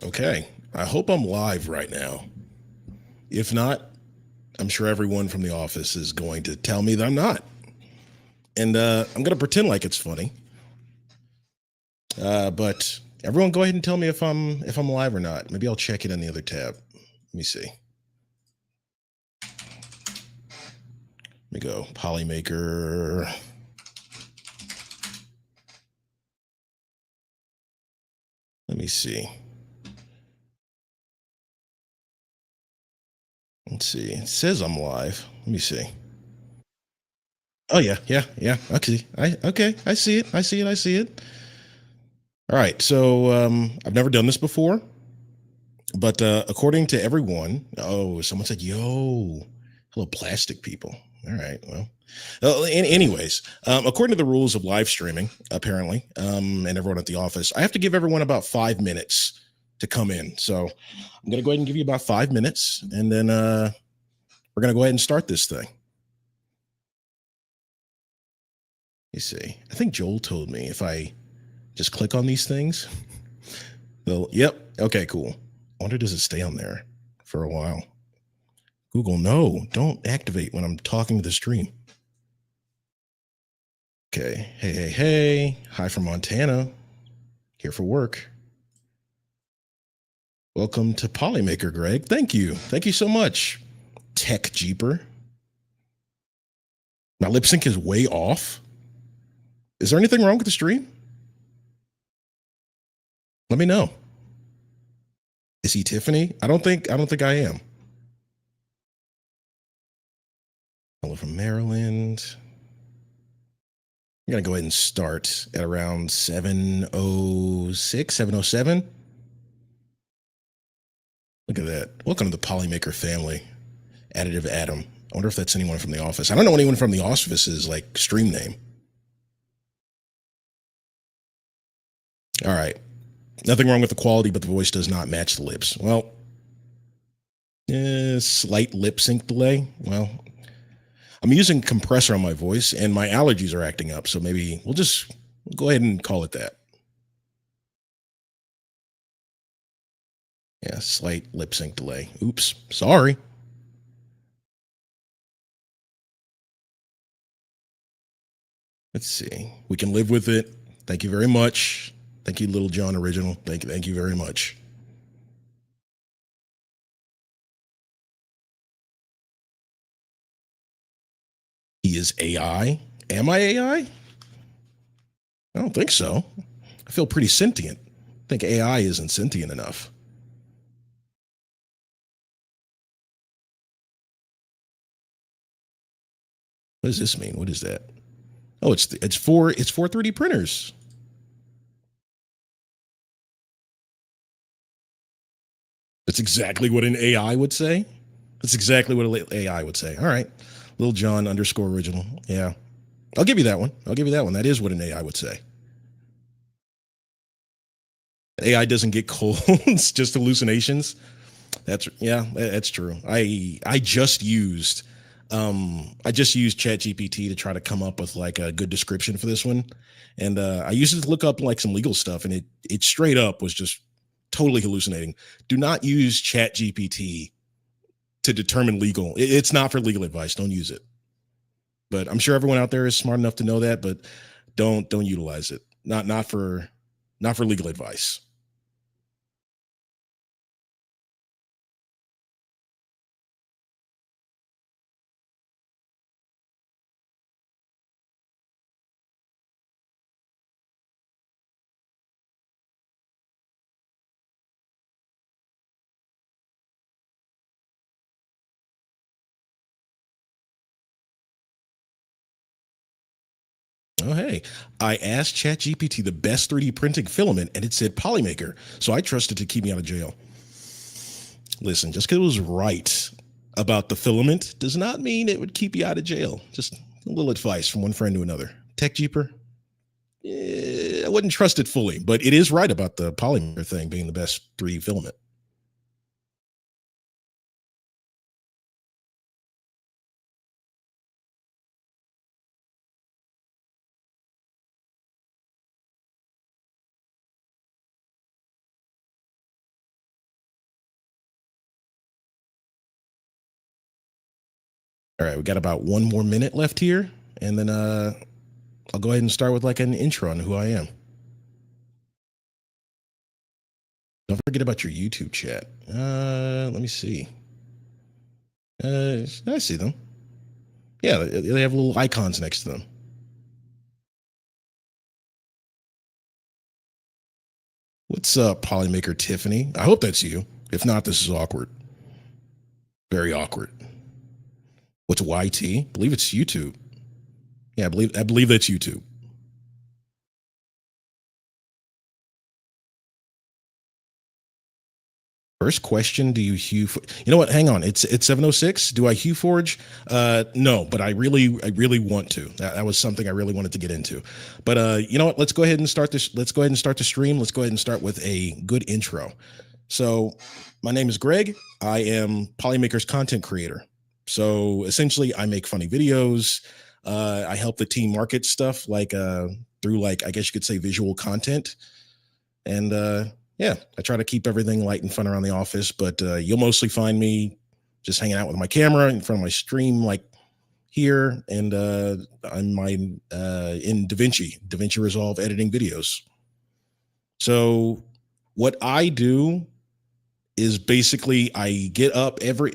Okay. I hope I'm live right now. If not, I'm sure everyone from the office is going to tell me that I'm not. And I'm going to pretend like it's funny. But everyone go ahead and tell me if I'm live or not. Maybe I'll check it in the other tab. Let me see. Let me go. Polymaker. Let me see. Let's see. It says I'm live. Let me see. Oh yeah, yeah, yeah. Okay. I see it. I see it. I see it. All right. So I've never done this before. But according to everyone, oh, someone said, "Yo, hello, plastic people." All right, well, anyways, according to the rules of live streaming, apparently, and everyone at the office, I have to give everyone about 5 minutes to come in. So I'm gonna go ahead and give you about 5 minutes, and then we're gonna go ahead and start this thing. You see, I think Joel told me if I just click on these things, they'll. Yep. Okay. Cool. I wonder does it stay on there for a while? Google, no, don't activate when I'm talking to the stream. Okay. Hey, hey, hey. Hi from Montana. Here for work. Welcome to Polymaker, Greg. Thank you. Thank you so much. Tech Jeeper. My lip sync is way off. Is there anything wrong with the stream? Let me know. Is he Tiffany? I don't think I am. Hello from Maryland. I'm gonna go ahead and start at around 706, 707. Look at that. Welcome to the Polymaker family. Additive Adam. I wonder if that's anyone from the office. I don't know anyone from the office's like stream name. All right. Nothing wrong with the quality, but the voice does not match the lips. Well, slight lip sync delay. Well, I'm using compressor on my voice and my allergies are acting up. So maybe we'll just go ahead and call it that. Yeah, slight lip sync delay. Oops. Sorry. Let's see. We can live with it. Thank you very much. Thank you, Little John Original. Thank you very much. He is AI. Am I AI? I don't think so. I feel pretty sentient. I think AI isn't sentient enough. What does this mean? What is that? Oh, it's for 3D printers. That's exactly what an AI would say. That's exactly what an AI would say. All right, Little John underscore original. Yeah, I'll give you that one. I'll give you that one. That is what an AI would say. AI doesn't get colds, just hallucinations. That's yeah, that's true. I just used ChatGPT to try to come up with like a good description for this one, and I used it to look up like some legal stuff, and it straight up was just totally hallucinating. Do not use ChatGPT to determine legal. It's not for legal advice. Don't use it. But I'm sure everyone out there is smart enough to know that, but don't utilize it. Not for legal advice. Oh, hey, I asked ChatGPT the best 3D printing filament and it said Polymaker. So I trusted to keep me out of jail. Listen, just because it was right about the filament does not mean it would keep you out of jail. Just a little advice from one friend to another. Tech Jeeper, I wouldn't trust it fully, but it is right about the Polymaker thing being the best 3D filament. All right, we got about one more minute left here, and then I'll go ahead and start with like an intro on who I am. Don't forget about your YouTube chat. Let me see. I see them. Yeah, they have little icons next to them. What's up, Polymaker Tiffany? I hope that's you. If not, this is awkward. Very awkward. What's YT? I believe it's YouTube. Yeah, I believe that's YouTube. First question: do you hue? You know what? Hang on. It's 7:06. Do I hue forge? No, but I really want to. That was something I really wanted to get into. But you know what? Let's go ahead and start this. Let's go ahead and start the stream. Let's go ahead and start with a good intro. So, my name is Greg. I am Polymaker's content creator. So essentially, I make funny videos. I help the team market stuff like through like I guess you could say visual content. And yeah, I try to keep everything light and fun around the office, but you'll mostly find me just hanging out with my camera in front of my stream, like here, and I'm my in DaVinci Resolve editing videos. So what I do is basically I get up every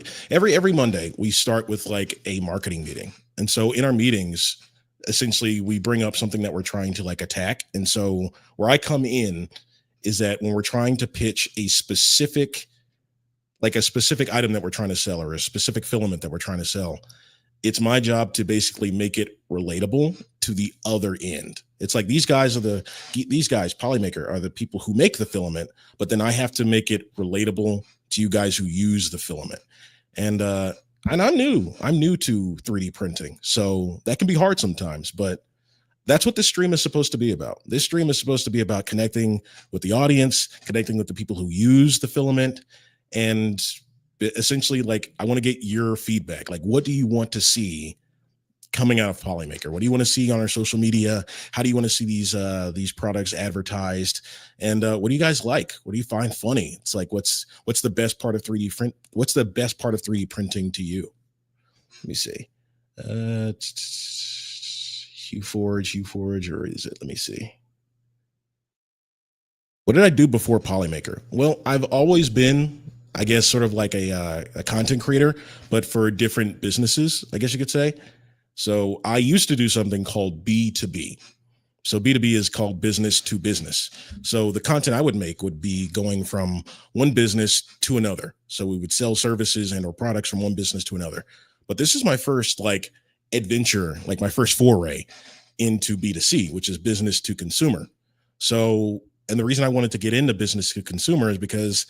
Monday. We start with like a marketing meeting, and so in our meetings, essentially we bring up something that we're trying to like attack. And so where I come in is that when we're trying to pitch a specific item that we're trying to sell or a specific filament that we're trying to sell, it's my job to basically make it relatable to the other end. It's like these guys, Polymaker, are the people who make the filament, but then I have to make it relatable to you guys who use the filament. And I'm new to 3D printing, so that can be hard sometimes, but that's what this stream is supposed to be about. This stream is supposed to be about connecting with the audience, connecting with the people who use the filament, and essentially, like, I want to get your feedback. Like, what do you want to see coming out of Polymaker? What do you want to see on our social media? How do you want to see these products advertised? And what do you guys like? What do you find funny? It's like, what's the best part of 3D print? What's the best part of 3D printing to you? Let me see. Hueforge, or is it? Let me see. What did I do before Polymaker? Well, I've always been, I guess, sort of like a content creator, but for different businesses, I guess you could say. So I used to do something called B2B. So B2B is called business to business. So the content I would make would be going from one business to another. So we would sell services and or products from one business to another. But this is my first like adventure, like my first foray into B2C, which is business to consumer. So, and the reason I wanted to get into business to consumer is because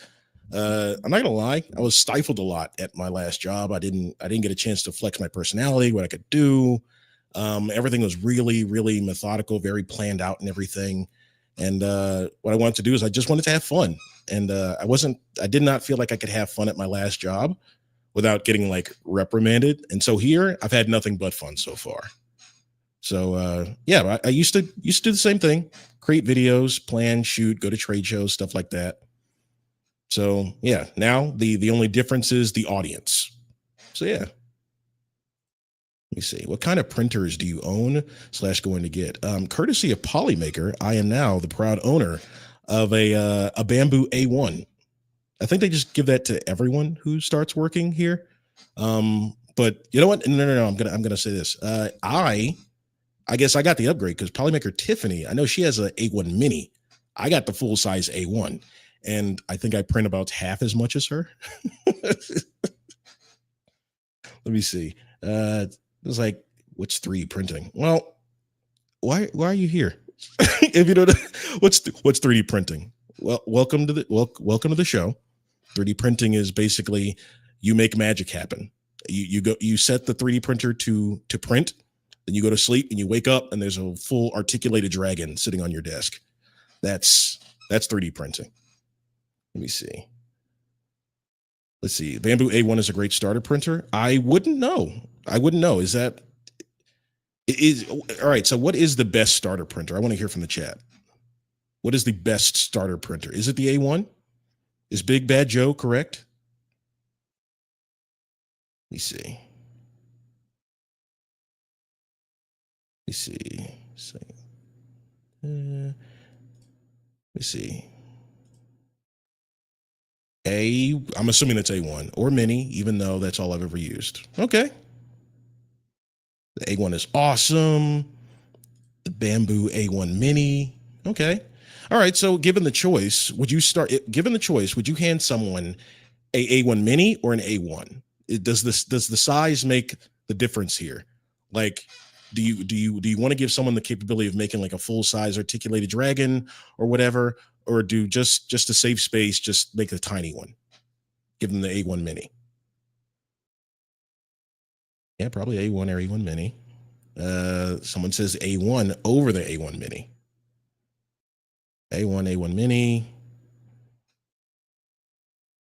I'm not gonna lie, I was stifled a lot at my last job. I didn't get a chance to flex my personality, what I could do. Everything was really, really methodical, very planned out and everything. And what I wanted to do is I just wanted to have fun. And I did not feel like I could have fun at my last job without getting like reprimanded. And so here I've had nothing but fun so far. So yeah, I used to do the same thing, create videos, plan, shoot, go to trade shows, stuff like that. So yeah, now the only difference is the audience. So yeah, let me see. What kind of printers do you own slash going to get? Courtesy of Polymaker, I am now the proud owner of a Bamboo A1. I think they just give that to everyone who starts working here. But you know what? No. I'm gonna say this. I guess I got the upgrade because Polymaker Tiffany, I know she has a A1 Mini. I got the full size A1, and I think I print about half as much as her. Let me see. It was like, what's 3D printing? Well, why are you here? If you don't, what's 3D printing? Well, welcome to the show. 3D printing is basically you make magic happen. You set the 3D printer to print, then you go to sleep and you wake up and there's a full articulated dragon sitting on your desk. That's 3D printing. Let me see. Let's see. Bamboo A1 is a great starter printer. I wouldn't know. Is that is all right? So what is the best starter printer? I want to hear from the chat. What is the best starter printer? Is it the A1? Is Big Bad Joe correct? Let me see. me see. Let me see. I'm assuming that's A1 or Mini, even though that's all I've ever used. Okay. The A1 is awesome. The Bamboo A1 Mini. Okay. All right. So, given the choice, given the choice, would you hand someone A1 Mini or an A1? Does the size make the difference here? Like, do you want to give someone the capability of making like a full size articulated dragon or whatever, or do just to save space, just make a tiny one? Give them the A1 Mini. Yeah, probably A1 or A1 Mini. Someone says A1 over the A1 Mini. A1 Mini.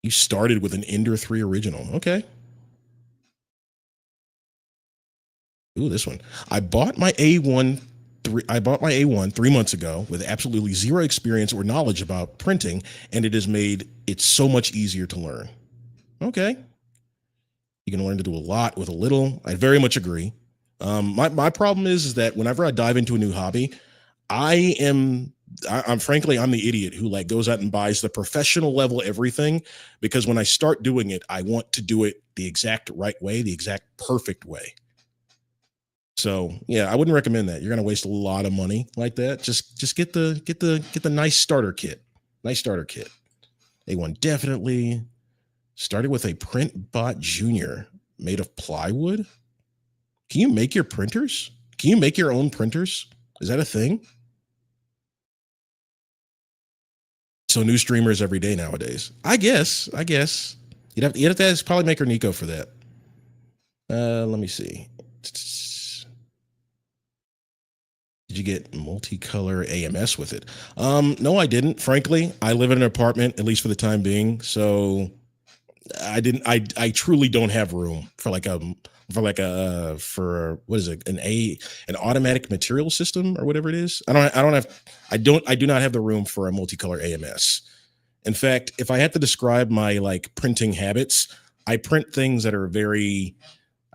You started with an Ender 3 original. Okay. Ooh, this one. I bought my A1 3 months ago with absolutely zero experience or knowledge about printing, and it has made it so much easier to learn. Okay. You can learn to do a lot with a little. I very much agree. My problem is that whenever I dive into a new hobby, I am I'm frankly I'm the idiot who like goes out and buys the professional level everything, because when I start doing it, I want to do it the exact right way, the exact perfect way. So yeah, I wouldn't recommend that. You're gonna waste a lot of money like that. Just get the nice starter kit. Nice starter kit. A1 definitely started with a Print Bot Junior made of plywood. Can you make your printers? Can you make your own printers? Is that a thing? So new streamers every day nowadays. I guess. You'd have to ask probably Maker Nico for that. Let me see. Did you get multicolor AMS with it? No, I didn't. Frankly, I live in an apartment, at least for the time being. So I didn't. I truly don't have room for what is it, an automatic material system or whatever it is. I do not have the room for a multicolor AMS. In fact, if I had to describe my like printing habits, I print things that are very,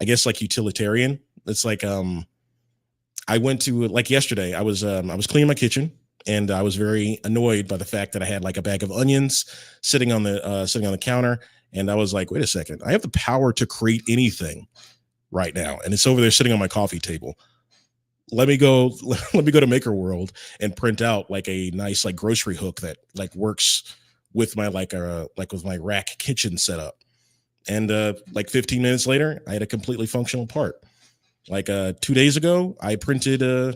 I guess, like utilitarian. It's like I went to like yesterday. I was cleaning my kitchen, and I was very annoyed by the fact that I had like a bag of onions sitting on the counter, and I was like, wait a second, I have the power to create anything right now, and it's over there sitting on my coffee table. Let me go. Let me go to Maker World and print out like a nice like grocery hook that like works with my like with my rack kitchen setup. And like 15 minutes later, I had a completely functional part. Like 2 days ago, I printed a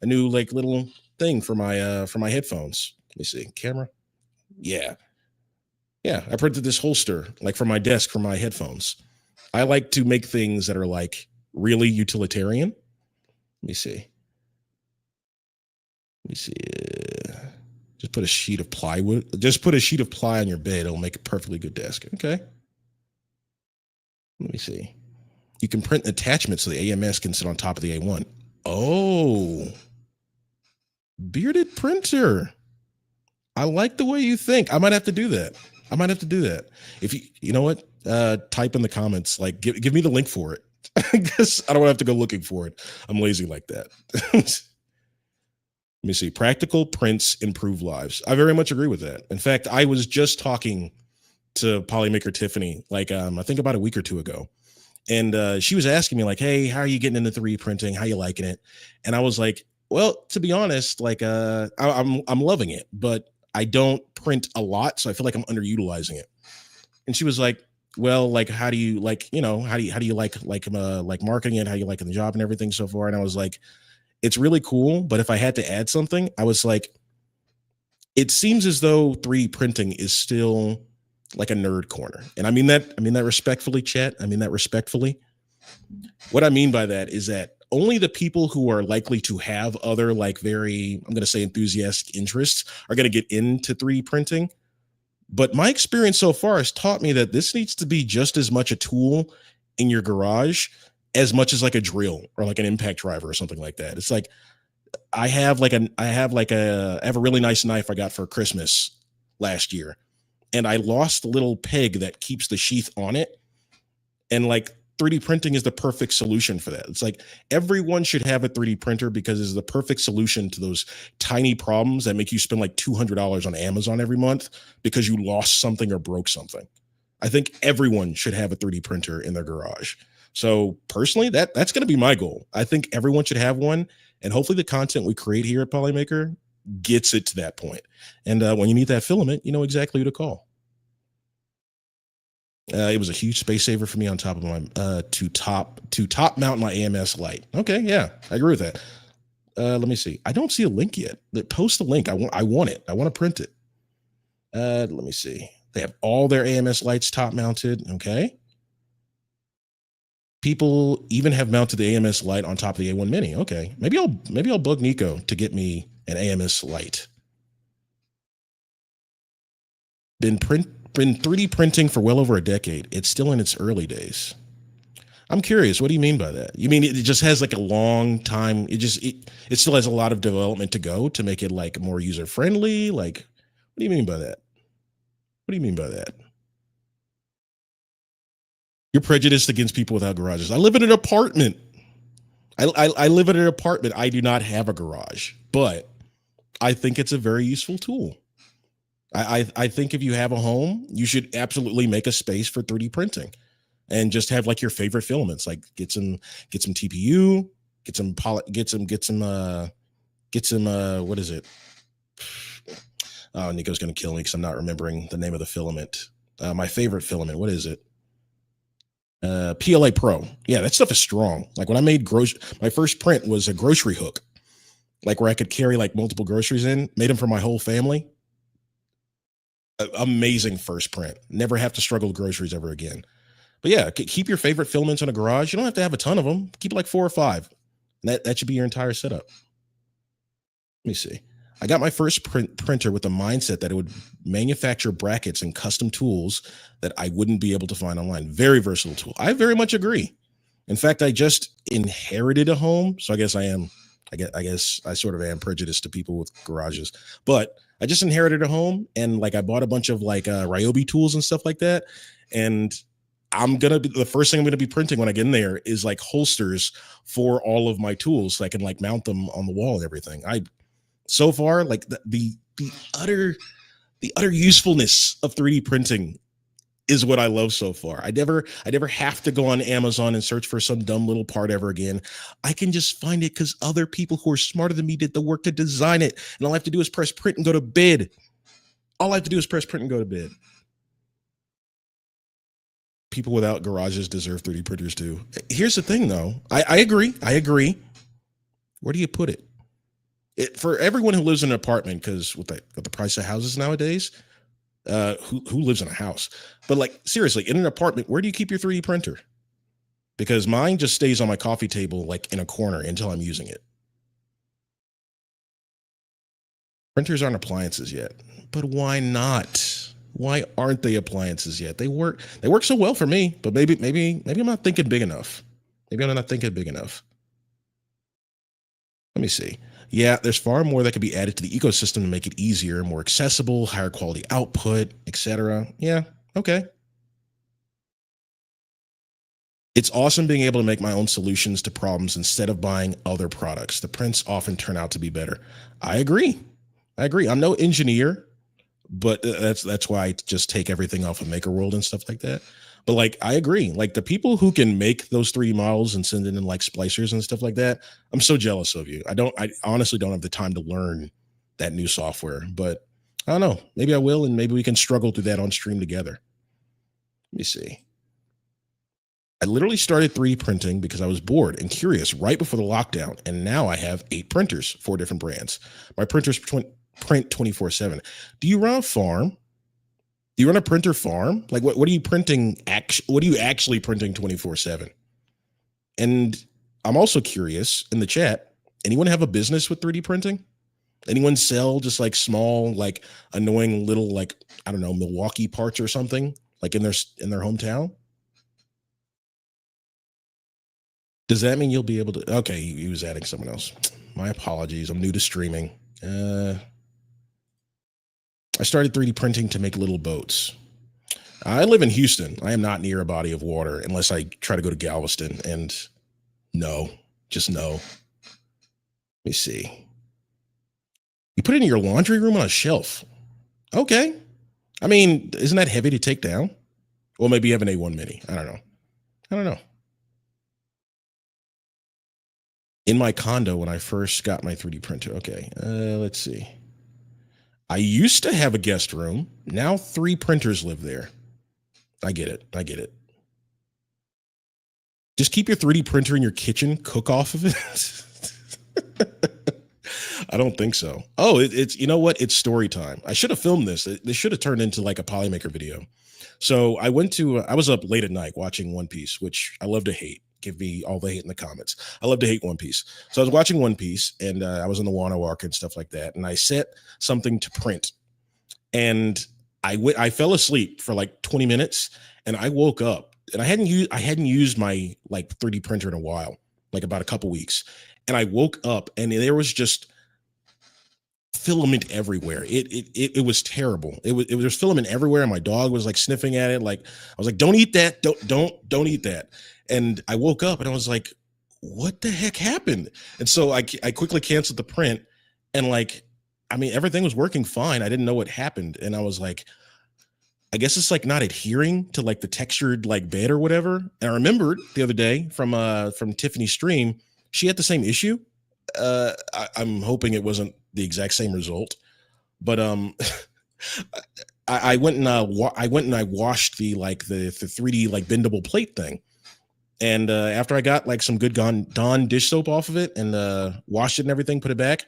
new like little thing for my headphones. Let me see, camera. Yeah, yeah. I printed this holster like for my desk for my headphones. I like to make things that are like really utilitarian. Let me see. Let me see. Just put a sheet of plywood. Just put a sheet of ply on your bed. It'll make a perfectly good desk. Okay. Let me see. You can print attachments so the AMS can sit on top of the A1. Oh, bearded printer. I like the way you think. I might have to do that. I might have to do that. If you know what, type in the comments, like give me the link for it, because I don't have to go looking for it. I'm lazy like that. Let me see. Practical prints improve lives. I very much agree with that. In fact, I was just talking to Polymaker Tiffany, like I think about a week or two ago, and she was asking me like, "Hey, how are you getting into 3D printing? How you liking it?" And I was like, "Well, to be honest, like I'm loving it, but I don't print a lot, so I feel like I'm underutilizing it." And she was like, "Well, like how do you like, how do you like marketing it? How you liking the job and everything so far?" And I was like, "It's really cool, but if I had to add something, I was like, it seems as though 3D printing is still like a nerd corner." And I mean that respectfully, chat. I mean that respectfully. What I mean by that is that only the people who are likely to have other like very, I'm going to say, enthusiastic interests are going to get into 3D printing. But my experience so far has taught me that this needs to be just as much a tool in your garage as much as like a drill or like an impact driver or something like that. It's like I have a really nice knife I got for Christmas last year, and I lost the little peg that keeps the sheath on it. And like 3D printing is the perfect solution for that. It's like everyone should have a 3D printer because it's the perfect solution to those tiny problems that make you spend like $200 on Amazon every month because you lost something or broke something. I think everyone should have a 3D printer in their garage. So personally, that's going to be my goal. I think everyone should have one, and hopefully, the content we create here at Polymaker gets it to that point. And when you need that filament, you know exactly who to call. It was a huge space saver for me on top of my to top mount my AMS light. Okay, yeah, I agree with that. Let me see. I don't see a link yet. Post the link. I want it. I want to print it. Let me see. They have all their AMS lights top mounted. Okay. People even have mounted the AMS light on top of the A1 Mini. Okay. Maybe I'll bug Nico to get me an AMS light. Been 3D printing for well over a decade. It's still in its early days. I'm curious. What do you mean by that? You mean it just has like a long time? It still has a lot of development to go to make it like more user friendly. Like, what do you mean by that? What do you mean by that? You're prejudiced against people without garages. I live in an apartment. I live in an apartment. I do not have a garage, but I think it's a very useful tool. I think if you have a home, you should absolutely make a space for 3D printing and just have like your favorite filaments. Like get some TPU, get some what is it? Oh, Nico's gonna kill me because I'm not remembering the name of the filament. My favorite filament. What is it? PLA Pro. Yeah, that stuff is strong. Like when I made my first print was a grocery hook, like where I could carry like multiple groceries in. Made them for my whole family. Amazing first print. Never have to struggle with groceries ever again. But yeah, keep your favorite filaments in a garage. You don't have to have a ton of them. Keep like 4 or 5. That should be your entire setup. Let me see. I got my first printer with the mindset that it would manufacture brackets and custom tools that I wouldn't be able to find online. Very versatile tool. I very much agree. In fact, I just inherited a home, so I guess I sort of am prejudiced to people with garages. But I just inherited a home, and like I bought a bunch of like Ryobi tools and stuff like that. And the first thing I'm gonna be printing when I get in there is like holsters for all of my tools, so I can like mount them on the wall and everything. So far, like the utter usefulness of 3D printing is what I love so far. I never have to go on Amazon and search for some dumb little part ever again. I can just find it because other people who are smarter than me did the work to design it. And all I have to do is press print and go to bed. All I have to do is press print and go to bed. People without garages deserve 3D printers too. Here's the thing though. I agree. I agree. Where do you put it? For everyone who lives in an apartment, because with the price of houses nowadays, who lives in a house? But like seriously, in an apartment, where do you keep your 3D printer? Because mine just stays on my coffee table, like in a corner until I'm using it. Printers aren't appliances yet, but why not? Why aren't they appliances yet? They work. They work so well for me, but maybe I'm not thinking big enough. Maybe I'm not thinking big enough. Let me see. Yeah, there's far more that could be added to the ecosystem to make it easier, more accessible, higher quality output, etc. Yeah, okay. It's awesome being able to make my own solutions to problems instead of buying other products. The prints often turn out to be better. I agree. I agree. I'm no engineer, but that's why I just take everything off of Maker World and stuff like that. But like I agree. Like the people who can make those 3D models and send it in like splicers and stuff like that, I'm so jealous of you. I honestly don't have the time to learn that new software, but I don't know. Maybe I will, and maybe we can struggle through that on stream together. Let me see. I literally started 3D printing because I was bored and curious right before the lockdown, and now I have 8 printers, 4 different brands. My printers print 24/7. Do you run a farm? Do you run a printer farm? Like what are you printing what are you actually printing 24/7? And I'm also curious in the chat, anyone have a business with 3D printing? Anyone sell just like small, like annoying little like I don't know, Milwaukee parts or something like in their hometown? Does that mean you'll be able to? Okay, he was adding someone else. My apologies. I'm new to streaming. I started 3D printing to make little boats. I live in Houston. I am not near a body of water unless I try to go to Galveston. And no, just no. Let me see. You put it in your laundry room on a shelf. Okay. I mean, isn't that heavy to take down? Well, maybe you have an A1 Mini. I don't know. I don't know. In my condo when I first got my 3D printer. Okay. Let's see. I used to have a guest room. Now 3 printers live there. I get it. I get it. Just keep your 3D printer in your kitchen, cook off of it. I don't think so. Oh, it's you know what? It's story time. I should have filmed this. This should have turned into like a Polymaker video. So I was up late at night watching One Piece, which I love to hate. Give me all the hate in the comments. I love to hate One Piece. So I was watching One Piece, and I was in the Wano arc and stuff like that. And I set something to print, and I fell asleep for like 20 minutes, and I woke up, and I hadn't used my like 3D printer in a while, like about a couple weeks, and I woke up, and there was just filament everywhere. It was terrible. There's filament everywhere, and my dog was like sniffing at it. Like I was like, "Don't eat that! Don't eat that!" And I woke up and I was like, "What the heck happened?" And so I quickly canceled the print, and like, I mean, everything was working fine. I didn't know what happened, and I was like, I guess it's like not adhering to like the textured like bed or whatever. And I remembered the other day from Tiffany's stream, she had the same issue. I'm hoping it wasn't the exact same result, but I went and I went and I washed the 3D like bendable plate thing, and after I got like some good Dawn dish soap off of it and washed it and everything, put it back,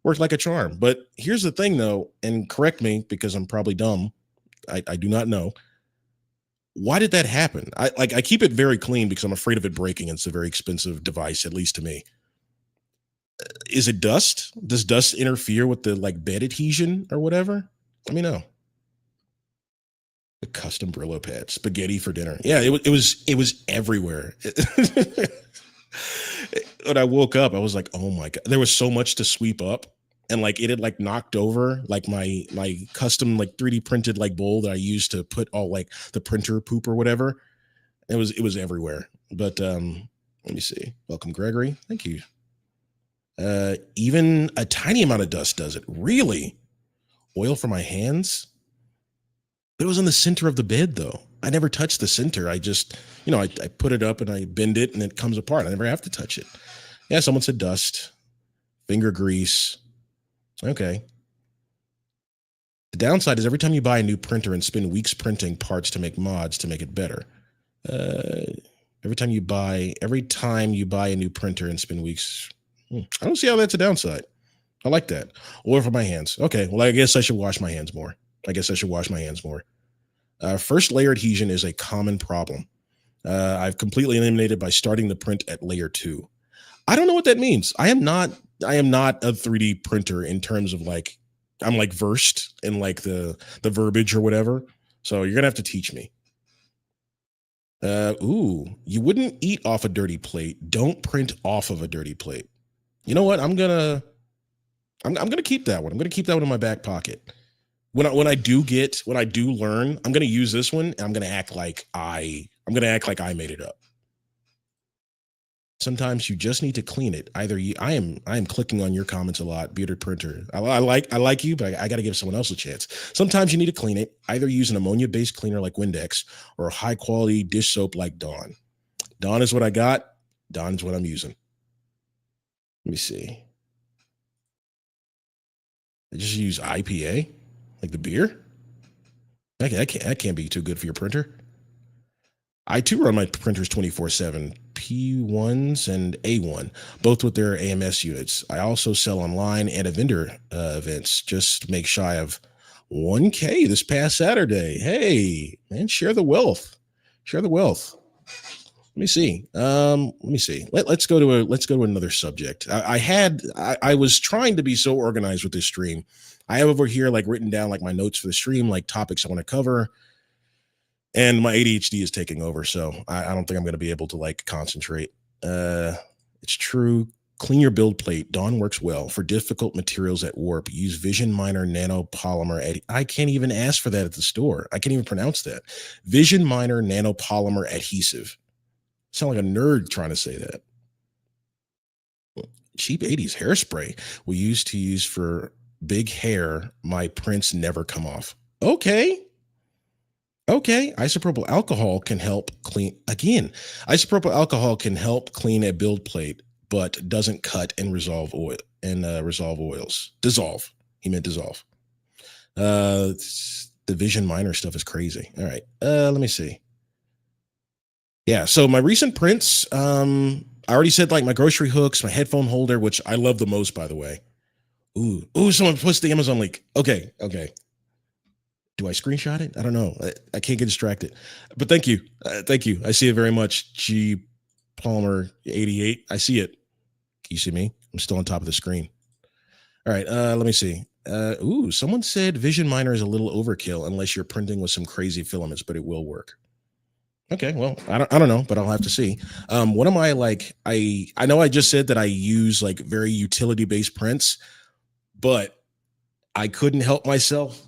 worked like a charm. But here's the thing though, and correct me because I'm probably dumb. I do not know. Why did that happen? I keep it very clean because I'm afraid of it breaking. It's a very expensive device, at least to me. Is it dust? Does dust interfere with the like bed adhesion or whatever? Let me know. The custom Brillo pad, spaghetti for dinner. Yeah, it was everywhere. When I woke up, I was like, oh my god, there was so much to sweep up, and like it had like knocked over like my custom like 3D printed like bowl that I used to put all like the printer poop or whatever. It was everywhere. But let me see. Welcome, Gregory. Thank you. Even a tiny amount of dust does it. Really? Oil for my hands? But it was in the center of the bed, though. I never touched the center. I just, I put it up and I bend it and it comes apart. I never have to touch it. Yeah, someone said dust, finger grease. Okay. The downside is every time you buy a new printer and spend weeks printing parts to make mods to make it better. Uh, every time you buy a new printer and spend weeks. I don't see how that's a downside. I like that. Oil for my hands. Okay, well, I guess I should wash my hands more. First layer adhesion is a common problem. I've completely eliminated by starting the print at layer 2. I don't know what that means. I am not a 3D printer in terms of like I'm like versed in like the verbiage or whatever. So you're gonna have to teach me. You wouldn't eat off a dirty plate. Don't print off of a dirty plate. You know what? I'm gonna keep that one. I'm gonna keep that one in my back pocket. When I do learn, I'm gonna use this one and I'm gonna act like I made it up. Sometimes you just need to clean it. Either you, I am clicking on your comments a lot, bearded printer. I like you, but I got to give someone else a chance. Sometimes you need to clean it. Either use an ammonia based cleaner like Windex or a high quality dish soap like Dawn. Dawn is what I got. Dawn is what I'm using. Let me see. I just use IPA, like the beer. That can't be too good for your printer. I too run my printers 24/7, P1s and A1, both with their AMS units. I also sell online and at vendor events. Just make shy of 1K this past Saturday. Hey, man, share the wealth. Share the wealth. Let me see. Let me see. Let's go to another subject. I was trying to be so organized with this stream. I have over here like written down like my notes for the stream, like topics I want to cover, and my ADHD is taking over, so I don't think I'm going to be able to like concentrate. It's true. Clean your build plate. Dawn works well for difficult materials at warp. Use Vision Miner nanopolymer. I can't even ask for that at the store. I can't even pronounce that. Vision Miner nanopolymer adhesive. Sound like a nerd trying to say that. Cheap 80s hairspray we used to use for big hair. My prints never come off. Okay. Okay. Isopropyl alcohol can help clean. Again, isopropyl alcohol can help clean a build plate, but doesn't cut and resolve oil and resolve oils. Dissolve. He meant dissolve. The Vision Miner stuff is crazy. All right. Let me see. Yeah. So my recent prints, I already said like my grocery hooks, my headphone holder, which I love the most, by the way. Ooh, someone puts the Amazon link. Okay. Do I screenshot it? I don't know. I can't get distracted. But thank you. Thank you. I see it very much. G Palmer 88. I see it. Can you see me? I'm still on top of the screen. All right. Let me see. Someone said Vision Miner is a little overkill unless you're printing with some crazy filaments, but it will work. Okay, well, I don't know, but I'll have to see. What am I like? I know I just said that I use like very utility based prints, but I couldn't help myself.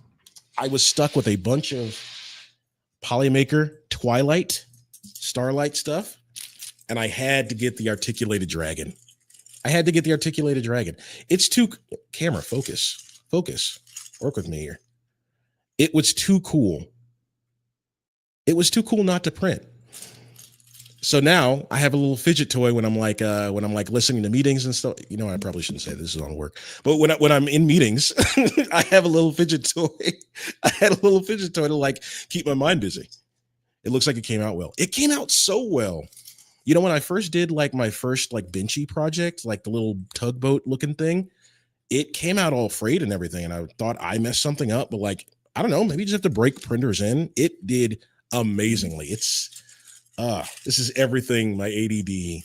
I was stuck with a bunch of Polymaker Twilight Starlight stuff, and I had to get the articulated dragon. It's too camera focus. Work with me here. It was too cool. It was too cool not to print. So now I have a little fidget toy when I'm like listening to meetings and stuff. You know, I probably shouldn't say this is on work, but when I'm in meetings, I have a little fidget toy. I had a little fidget toy to like keep my mind busy. It looks like it came out well. It came out so well. You know, when I first did like my first like Benchy project, like the little tugboat looking thing, it came out all frayed and everything. And I thought I messed something up, but like, I don't know, maybe you just have to break printers in. It did amazingly. This is everything my ADD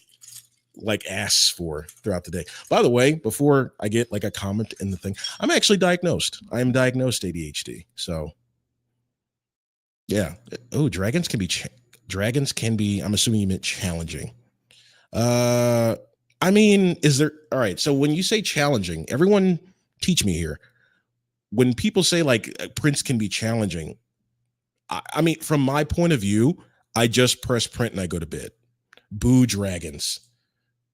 like asks for throughout the day. By the way, before I get like a comment in the thing, I'm actually diagnosed. I am diagnosed ADHD. So yeah. Oh, dragons can be, I'm assuming you meant challenging. I mean, all right. So when you say challenging, everyone teach me here. When people say like prints can be challenging, I mean, from my point of view, I just press print and I go to bed. Boo dragons.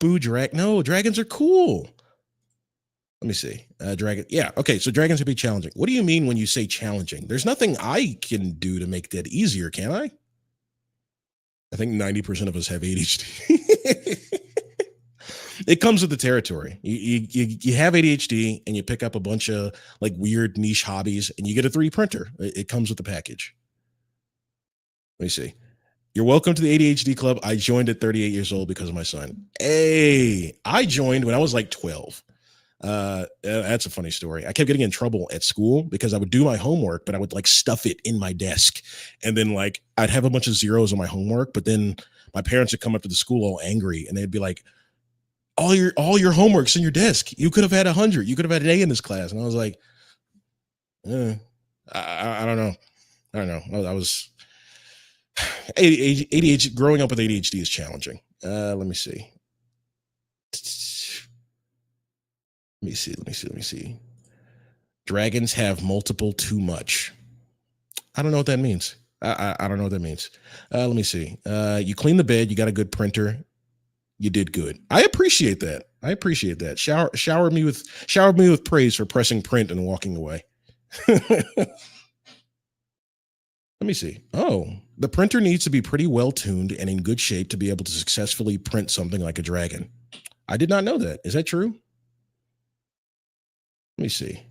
No, dragons are cool. Let me see. Dragon. Yeah. Okay. So dragons can be challenging. What do you mean when you say challenging? There's nothing I can do to make that easier, can I? I think 90% of us have ADHD. It comes with the territory. You have ADHD and you pick up a bunch of like weird niche hobbies and you get a 3D printer. It comes with the package. Let me see. You're welcome to the ADHD club. I joined at 38 years old because of my son. Hey, I joined when I was like 12. That's a funny story. I kept getting in trouble at school because I would do my homework, but I would like stuff it in my desk. And then like I'd have a bunch of zeros on my homework, but then my parents would come up to the school all angry and they'd be like, all your homework's in your desk. You could have had 100. You could have had an A in this class. And I was like, I don't know. I was ADHD. Growing up with ADHD is challenging. Let me see. Let me see. Dragons have multiple too much. I don't know what that means. I don't know what that means. Let me see. You clean the bed. You got a good printer. You did good. I appreciate that. Shower me with praise for pressing print and walking away. Let me see. Oh, the printer needs to be pretty well tuned and in good shape to be able to successfully print something like a dragon. I did not know that. Is that true? Let me see.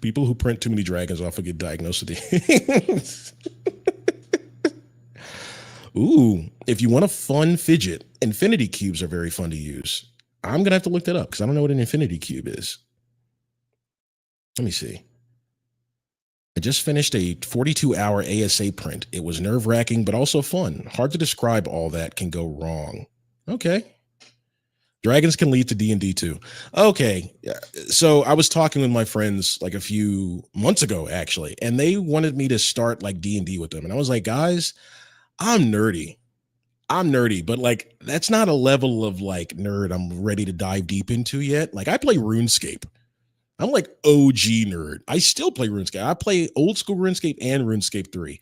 People who print too many dragons often get diagnosed with the Ooh, if you want a fun fidget, infinity cubes are very fun to use. I'm gonna have to look that up because I don't know what an infinity cube is. Let me see. I just finished a 42-hour ASA print. It was nerve-wracking, but also fun. Hard to describe all that can go wrong. Okay. Dragons can lead to D&D too. Okay. So I was talking with my friends like a few months ago, actually, and they wanted me to start like D&D with them. And I was like, guys, I'm nerdy. I'm nerdy, but like that's not a level of like nerd I'm ready to dive deep into yet. Like I play RuneScape. I'm like OG nerd. I still play RuneScape. I play old school RuneScape and RuneScape 3.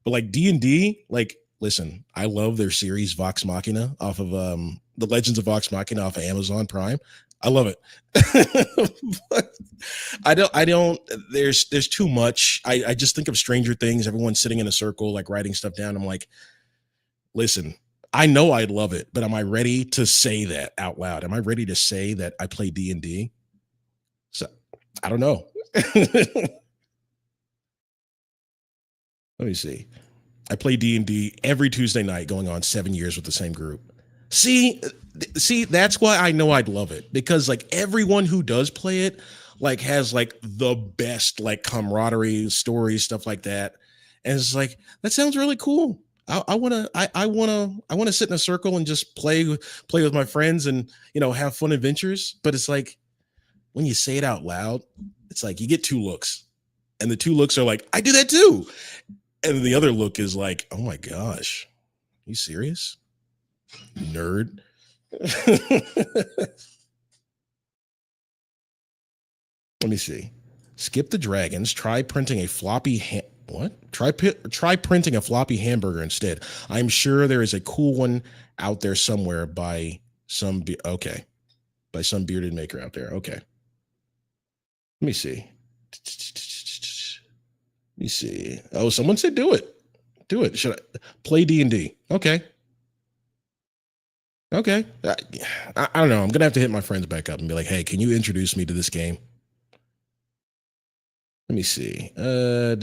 But like D&D, like listen, I love their series Vox Machina off of The Legends of Vox Machina off of Amazon Prime. I love it. But I don't there's too much. I just think of Stranger Things, everyone sitting in a circle like writing stuff down. I'm like, listen, I know I love it, but am I ready to say that out loud? Am I ready to say that I play D&D? So I don't know. Let me see. I play D&D every Tuesday night going on 7 years with the same group. See, see, that's why I know I'd love it because like everyone who does play it like has like the best like camaraderie, stories, stuff like that. And it's like that sounds really cool. I wanna sit in a circle and just play with my friends and have fun adventures. But it's like when you say it out loud, it's like you get two looks. And the two looks are like, I do that too. And the other look is like, oh my gosh, you serious? Nerd. Let me see. Skip the dragons. Try printing a floppy what? Try printing a floppy hamburger instead. I'm sure there is a cool one out there somewhere by okay, by some bearded maker out there. Okay. Let me see. Let me see. Oh, someone said do it. Do it. Should I play D&D? Okay. Okay. I don't know. I'm gonna have to hit my friends back up and be like, "Hey, can you introduce me to this game?" Let me see. Let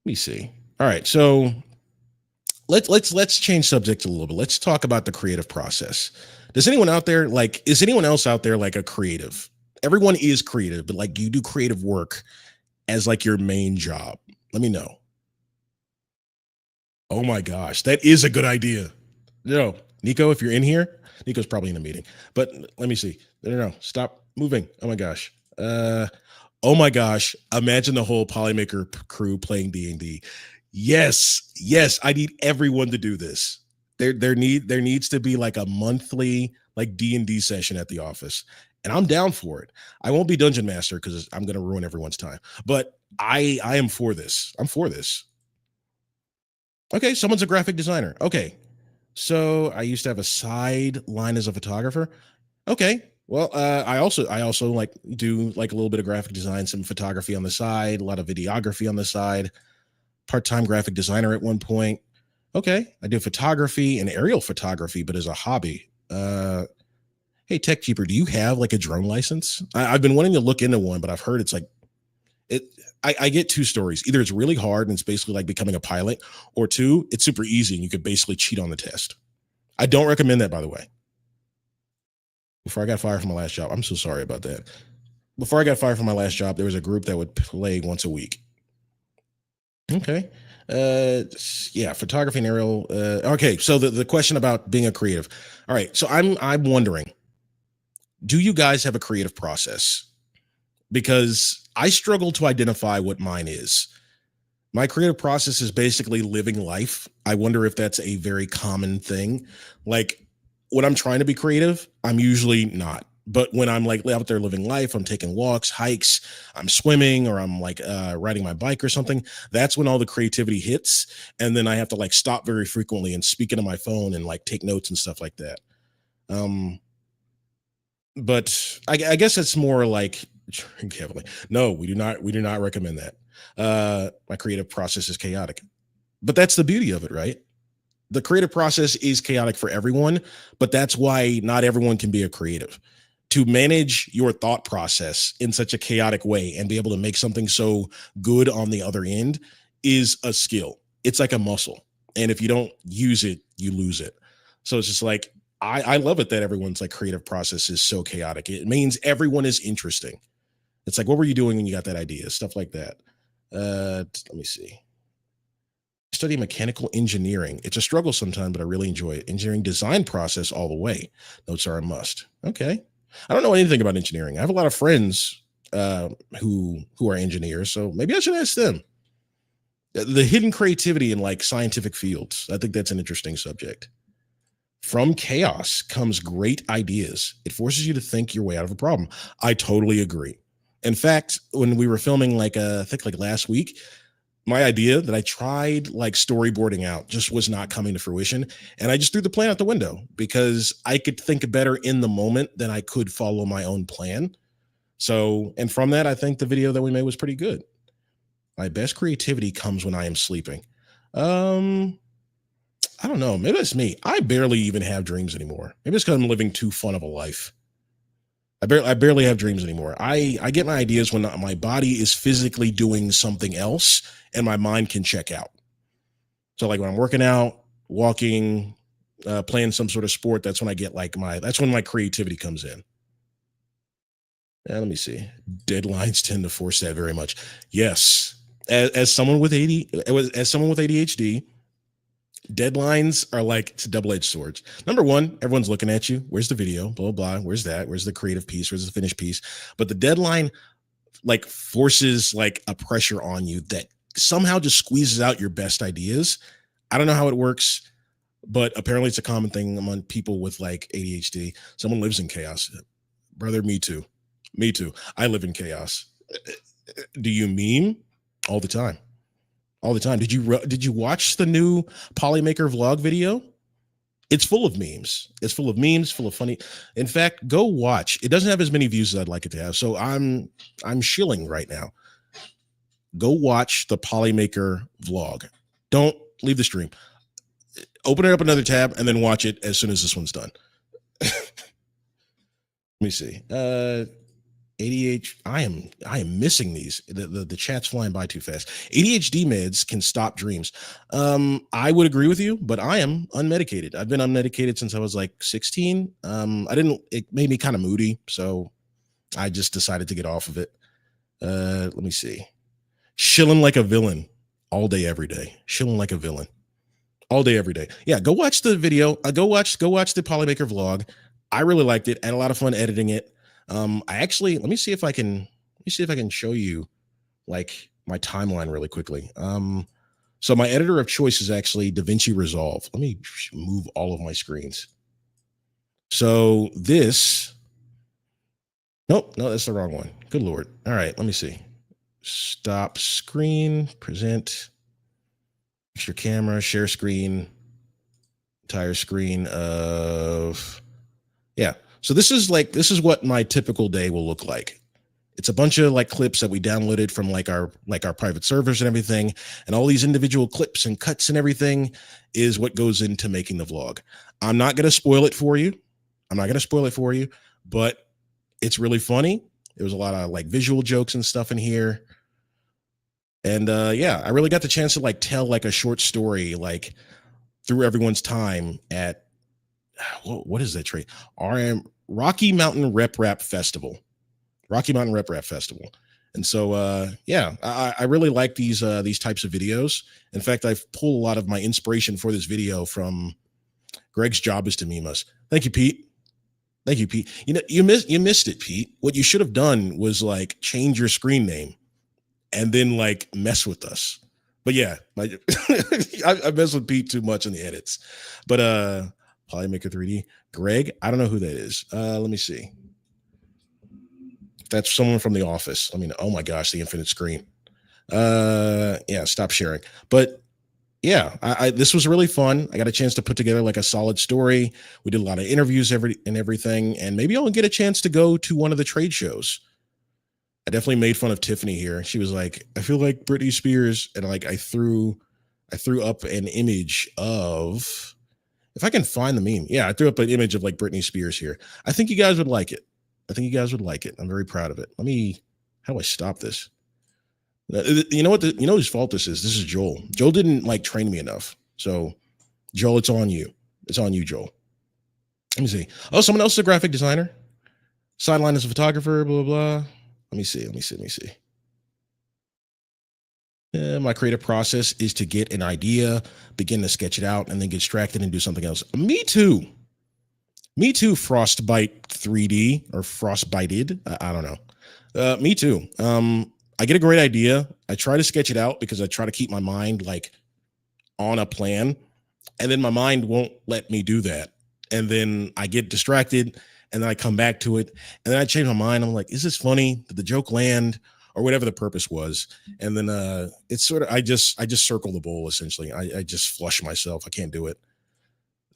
me see. All right. So let's change subject a little bit. Let's talk about the creative process. Does anyone out there like? Is anyone else out there like a creative? Everyone is creative, but like you do creative work as like your main job. Let me know. Oh my gosh, that is a good idea. No, Nico, if you're in here, Nico's probably in a meeting. But let me see. No, stop moving. Oh my gosh. Oh my gosh. Imagine the whole Polymaker crew playing D&D. Yes, yes. I need everyone to do this. There needs to be like a monthly like D&D session at the office, and I'm down for it. I won't be dungeon master because I'm going to ruin everyone's time. But I am for this. I'm for this. Okay, someone's a graphic designer. Okay, so I used to have a side line as a photographer. Okay. Well, I also like do like a little bit of graphic design, some photography on the side, a lot of videography on the side. Part-time graphic designer at one point. Okay, I do photography and aerial photography, but as a hobby. Hey, Tech Keeper, do you have like a drone license? I've been wanting to look into one, but I've heard it's like it. I get two stories. Either it's really hard and it's basically like becoming a pilot, or two, it's super easy and you could basically cheat on the test. I don't recommend that, by the way. Before I got fired from my last job, I'm so sorry about that. Before I got fired from my last job, there was a group that would play once a week. Okay. Yeah, photography and aerial. Okay, so the question about being a creative. All right, so I'm wondering, do you guys have a creative process? Because I struggle to identify what mine is. My creative process is basically living life. I wonder if that's a very common thing. Like when I'm trying to be creative, I'm usually not. But when I'm like out there living life, I'm taking walks, hikes, I'm swimming, or I'm like riding my bike or something. That's when all the creativity hits, and then I have to like stop very frequently and speak into my phone and like take notes and stuff like that. Um, but I guess it's more like drink heavily. No, we do not recommend that. My creative process is chaotic, but that's the beauty of it, right? The creative process is chaotic for everyone, but that's why not everyone can be a creative. To manage your thought process in such a chaotic way and be able to make something so good on the other end is a skill. It's like a muscle. And if you don't use it, you lose it. So it's just like, I love it that everyone's like creative process is so chaotic. It means everyone is interesting. It's like, what were you doing when you got that idea? Stuff like that. Let me see. Study mechanical engineering. It's a struggle sometimes, but I really enjoy it. Engineering design process all the way. Notes are a must. Okay. I don't know anything about engineering. I have a lot of friends who are engineers, so maybe I should ask them. The hidden creativity in like scientific fields. I think that's an interesting subject. From chaos comes great ideas. It forces you to think your way out of a problem. I totally agree. In fact, when we were filming like I think like last week, my idea that I tried like storyboarding out just was not coming to fruition. And I just threw the plan out the window because I could think better in the moment than I could follow my own plan. So, and from that, I think the video that we made was pretty good. My best creativity comes when I am sleeping. Um, I don't know. Maybe that's me. I barely even have dreams anymore. Maybe it's because I'm living too fun of a life. I barely have dreams anymore. I get my ideas when my body is physically doing something else and my mind can check out. So like when I'm working out, walking, playing some sort of sport, that's when I get like that's when my creativity comes in. Let me see. Deadlines tend to force that very much. Yes. As someone with as someone with ADHD, deadlines are like it's double-edged swords. Number one, everyone's looking at you. Where's the video? Blah, blah, blah. Where's that? Where's the creative piece? Where's the finished piece? But the deadline like forces like a pressure on you that somehow just squeezes out your best ideas. I don't know how it works, but apparently it's a common thing among people with like ADHD. Someone lives in chaos. Brother, me too. Me too. I live in chaos. Do you meme? All the time? All the time. Did you watch the new Polymaker vlog video? It's full of memes. It's full of memes, full of funny. In fact, go watch. It doesn't have as many views as I'd like it to have. So I'm shilling right now. Go watch the Polymaker vlog. Don't leave the stream. Open it up another tab and then watch it as soon as this one's done. Let me see. ADHD. I am missing these. The chat's flying by too fast. ADHD meds can stop dreams. I would agree with you, but I am unmedicated. I've been unmedicated since I was like 16. It made me kind of moody, so I just decided to get off of it. Let me see. Shilling like a villain all day, every day. Shilling like a villain all day, every day. Yeah, go watch the video. Go watch the Polymaker vlog. I really liked it. I had a lot of fun editing it. Let me see if I can show you like my timeline really quickly. So my editor of choice is actually DaVinci Resolve. Let me move all of my screens. So nope, no, that's the wrong one. Good Lord. All right, let me see. Stop screen, present, extra camera, share screen, entire screen of, yeah. So this is what my typical day will look like. It's a bunch of like clips that we downloaded from like our private servers and everything. And all these individual clips and cuts and everything is what goes into making the vlog. I'm not going to spoil it for you. But it's really funny. There was a lot of like visual jokes and stuff in here. And yeah, I really got the chance to like tell like a short story like through everyone's time at what is that trait? Rocky Mountain Rep Rap Festival. And so yeah, I really like these types of videos. In fact, I've pulled a lot of my inspiration for this video from Greg's Job is to Meme Us. Thank you, Pete. You know, you missed it, Pete. What you should have done was like change your screen name and then like mess with us. But yeah, I mess with Pete too much in the edits. But Polymaker 3D. Greg, I don't know who that is. Let me see. That's someone from The Office. I mean, oh my gosh, the infinite screen. Yeah, stop sharing. But yeah, this was really fun. I got a chance to put together like a solid story. We did a lot of interviews and everything, and maybe I'll get a chance to go to one of the trade shows. I definitely made fun of Tiffany here. She was like, I feel like Britney Spears, and like I threw up an image of, if I can find the meme. Yeah, I threw up an image of like Britney Spears here. I think you guys would like it. I'm very proud of it. How do I stop this? You know what? You know whose fault this is? This is Joel. Joel didn't like train me enough. So Joel, it's on you. It's on you, Joel. Let me see. Oh, someone else is a graphic designer. Sideline is a photographer, blah, blah, blah. Let me see. My creative process is to get an idea, begin to sketch it out, and then get distracted and do something else. Me too, Frostbite 3D or Frostbited. I don't know. Me too. I get a great idea. I try to sketch it out because I try to keep my mind like on a plan, and then my mind won't let me do that. And then I get distracted, and then I come back to it, and then I change my mind. I'm like, is this funny? Did the joke land? Or whatever the purpose was. And then it's sort of I just circle the bowl essentially. I just flush myself. I can't do it.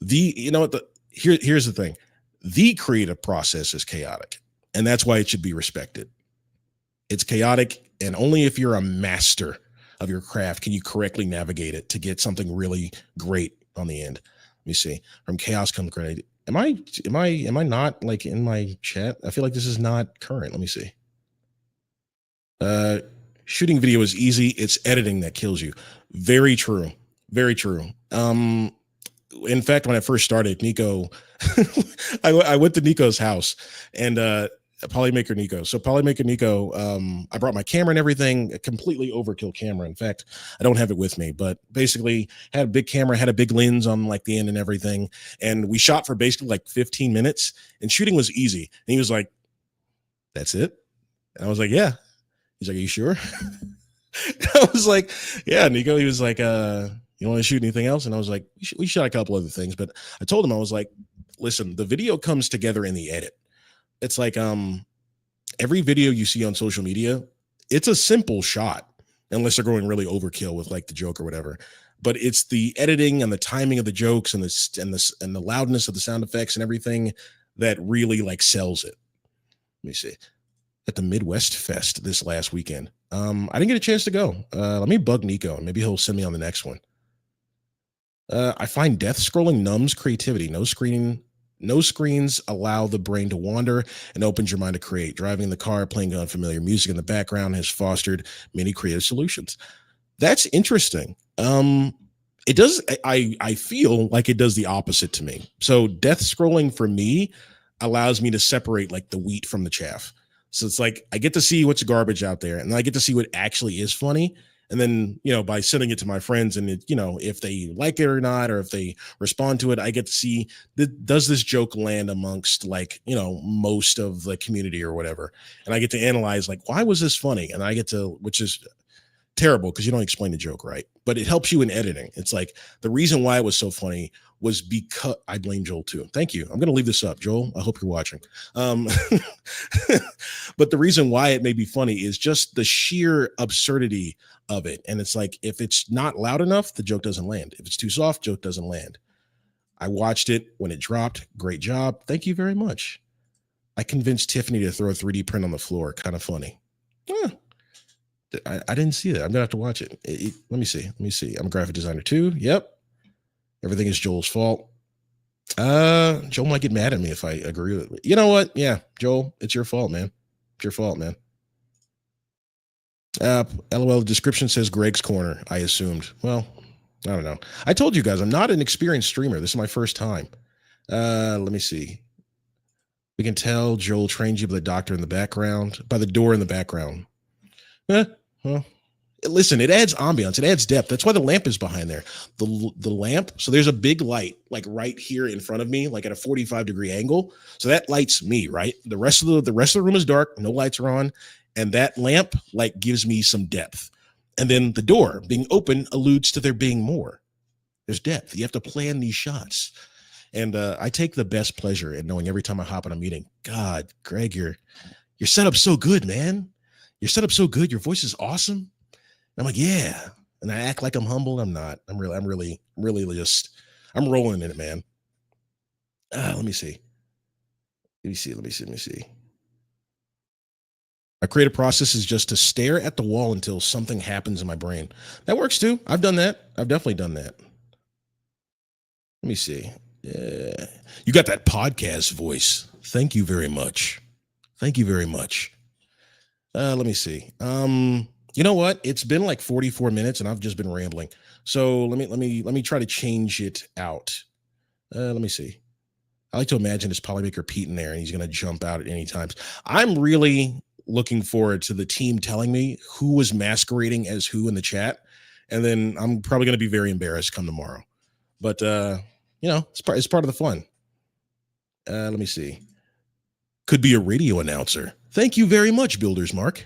The you know what the here's the thing. The creative process is chaotic. And that's why it should be respected. It's chaotic, and only if you're a master of your craft can you correctly navigate it to get something really great on the end. Let me see. From chaos comes great. Am I not like in my chat? I feel like this is not current. Let me see. Uh Shooting video is easy. It's editing that kills you. Very true. Very true. In fact, when I first started, Nico, I went to Nico's house and Polymaker Nico. So Polymaker Nico, I brought my camera and everything, a completely overkill camera. In fact, I don't have it with me, but basically had a big camera, had a big lens on like the end and everything. And we shot for basically like 15 minutes and shooting was easy. And he was like, that's it? And I was like, yeah. He's like, are you sure? I was like, yeah, Nico. He was like, you want to shoot anything else? And I was like, we shot a couple other things, but I told him, I was like, listen, the video comes together in the edit. It's like every video you see on social media, it's a simple shot, unless they're going really overkill with like the joke or whatever. But it's the editing and the timing of the jokes and the loudness of the sound effects and everything that really like sells it. Let me see. At the Midwest Fest this last weekend. I didn't get a chance to go. Let me bug Nico and maybe he'll send me on the next one. I find death scrolling numbs creativity. No screens allow the brain to wander and opens your mind to create. Driving in the car, playing unfamiliar music in the background has fostered many creative solutions. That's interesting. It does. I feel like it does the opposite to me. So death scrolling for me allows me to separate like the wheat from the chaff. So it's like I get to see what's garbage out there, and then I get to see what actually is funny. And then, by sending it to my friends and if they like it or not, or if they respond to it, I get to see does this joke land amongst like, most of the community or whatever. And I get to analyze like, why was this funny? And I get to, which is terrible because you don't explain the joke right, but it helps you in editing. It's like the reason why it was so funny was because I blame Joel too. Thank you. I'm going to leave this up, Joel. I hope you're watching. But the reason why it may be funny is just the sheer absurdity of it. And it's like, if it's not loud enough, the joke doesn't land. If it's too soft, joke doesn't land. I watched it when it dropped. Great job. Thank you very much. I convinced Tiffany to throw a 3D print on the floor. Kind of funny. Yeah. I didn't see that. I'm gonna have to watch it. Let me see. Let me see. I'm a graphic designer too. Yep. Everything is Joel's fault. Joel might get mad at me if I agree with it. You know what? Yeah, Joel, it's your fault, man. It's your fault, man. LOL. The description says Greg's Corner. I assumed. Well, I don't know. I told you guys I'm not an experienced streamer. This is my first time. Let me see. We can tell Joel trained you by the doctor in the background, by the door in the background. Well, listen, it adds ambiance, it adds depth. That's why the lamp is behind there. The lamp, so there's a big light like right here in front of me, like at a 45-degree angle. So that lights me, right? The rest of the room is dark, no lights are on, and that lamp like gives me some depth. And then the door being open alludes to there being more. There's depth. You have to plan these shots. And I take the best pleasure in knowing every time I hop on a meeting, God, Greg, your setup's so good, man. Your setup's so good. Your voice is awesome. And I'm like, yeah. And I act like I'm humble. I'm not. I'm really just, I'm rolling in it, man. Let me see. Let me see. My creative process is just to stare at the wall until something happens in my brain. That works too. I've done that. I've definitely done that. Let me see. Yeah. You got that podcast voice. Thank you very much. Thank you very much. Let me see. You know what? It's been like 44 minutes and I've just been rambling. So let me try to change it out. Let me see. I like to imagine it's Polymaker Pete in there and he's going to jump out at any times. I'm really looking forward to the team telling me who was masquerading as who in the chat. And then I'm probably going to be very embarrassed come tomorrow. But, it's part of the fun. Let me see. Could be a radio announcer. Thank you very much, Builders Mark.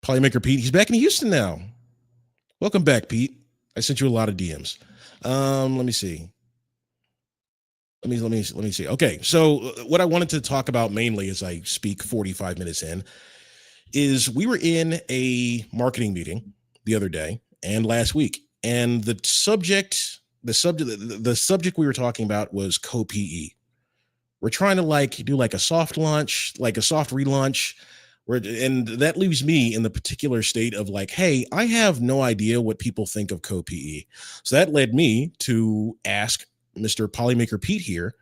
Polymaker Pete, he's back in Houston now. Welcome back, Pete. I sent you a lot of DMs. Let me see. Let me see. Okay, so what I wanted to talk about mainly as I speak 45 minutes in is we were in a marketing meeting the other day and last week, and the subject we were talking about was CoPE. We're trying to like do like a soft launch, like a soft relaunch, and that leaves me in the particular state of like, hey, I have no idea what people think of CoPE. So that led me to ask Mr. Polymaker Pete here.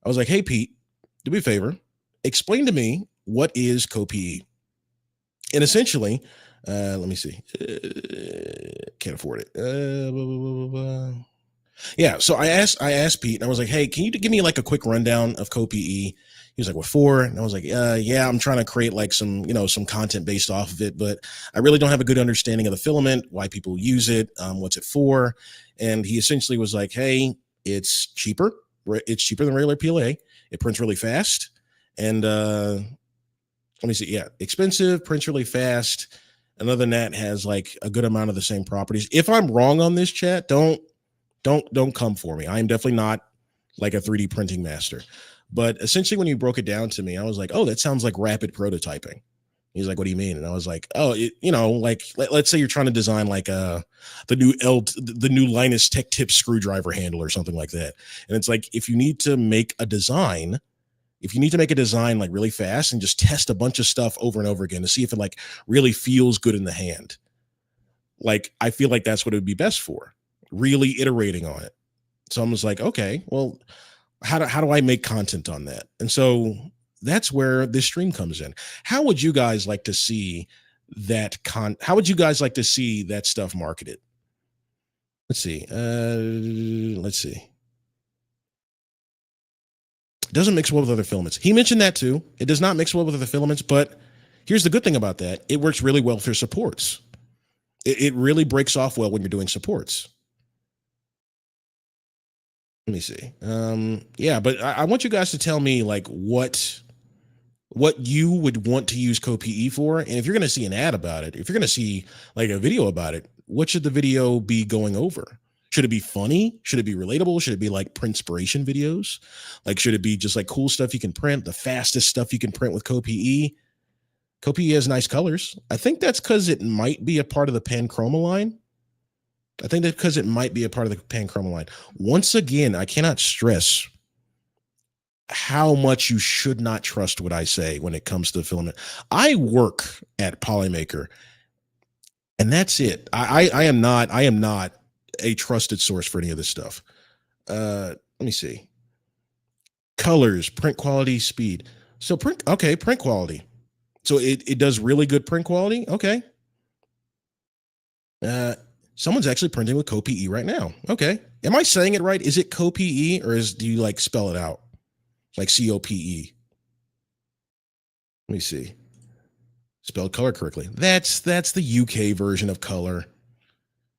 I was like, hey, Pete, do me a favor, explain to me what is CoPE. And essentially, let me see, can't afford it. Yeah, so I asked Pete, and I was like, "Hey, can you give me like a quick rundown of CoPE?" He was like, "What for?" And I was like, "Yeah, I'm trying to create like some content based off of it, but I really don't have a good understanding of the filament, why people use it, what's it for." And he essentially was like, "Hey, it's cheaper. It's cheaper than regular PLA. It prints really fast, and let me see, yeah, expensive, prints really fast. And other than that, has like a good amount of the same properties. If I'm wrong on this, chat, don't come for me. I am definitely not like a 3D printing master. But essentially, when you broke it down to me, I was like, oh, that sounds like rapid prototyping. He's like, what do you mean? And I was like, oh, like let's say you're trying to design like the new Linus Tech Tip screwdriver handle or something like that. And it's like if you need to make a design, like really fast and just test a bunch of stuff over and over again to see if it like really feels good in the hand. Like I feel like that's what it would be best for, really iterating on it. So I'm just like, okay, well, how do I make content on that? And so that's where this stream comes in. How would you guys like to see how would you guys like to see that stuff marketed? Let's see. Let's see. It doesn't mix well with other filaments. He mentioned that too. It does not mix well with other filaments, but here's the good thing about that. It works really well for supports. It really breaks off well when you're doing supports. Let me see. Yeah, but I want you guys to tell me like what you would want to use CoPE for, and if you're going to see an ad about it, if you're going to see like a video about it, what should the video be going over? Should it be funny? Should it be relatable? Should it be like printspiration videos? Like, should it be just like cool stuff you can print, the fastest stuff you can print with CoPE? CoPE has nice colors. I think that's because it might be a part of the Panchroma line. Once again, I cannot stress how much you should not trust what I say when it comes to filament. I work at Polymaker, and that's it. I am not a trusted source for any of this stuff. Let me see. Colors, print quality, speed. So print quality. So it does really good print quality. Okay. Someone's actually printing with CoPE right now. Okay. Am I saying it right? Is it CoPE or do you like spell it out? Like COPE? Let me see. Spelled color correctly. That's the UK version of color.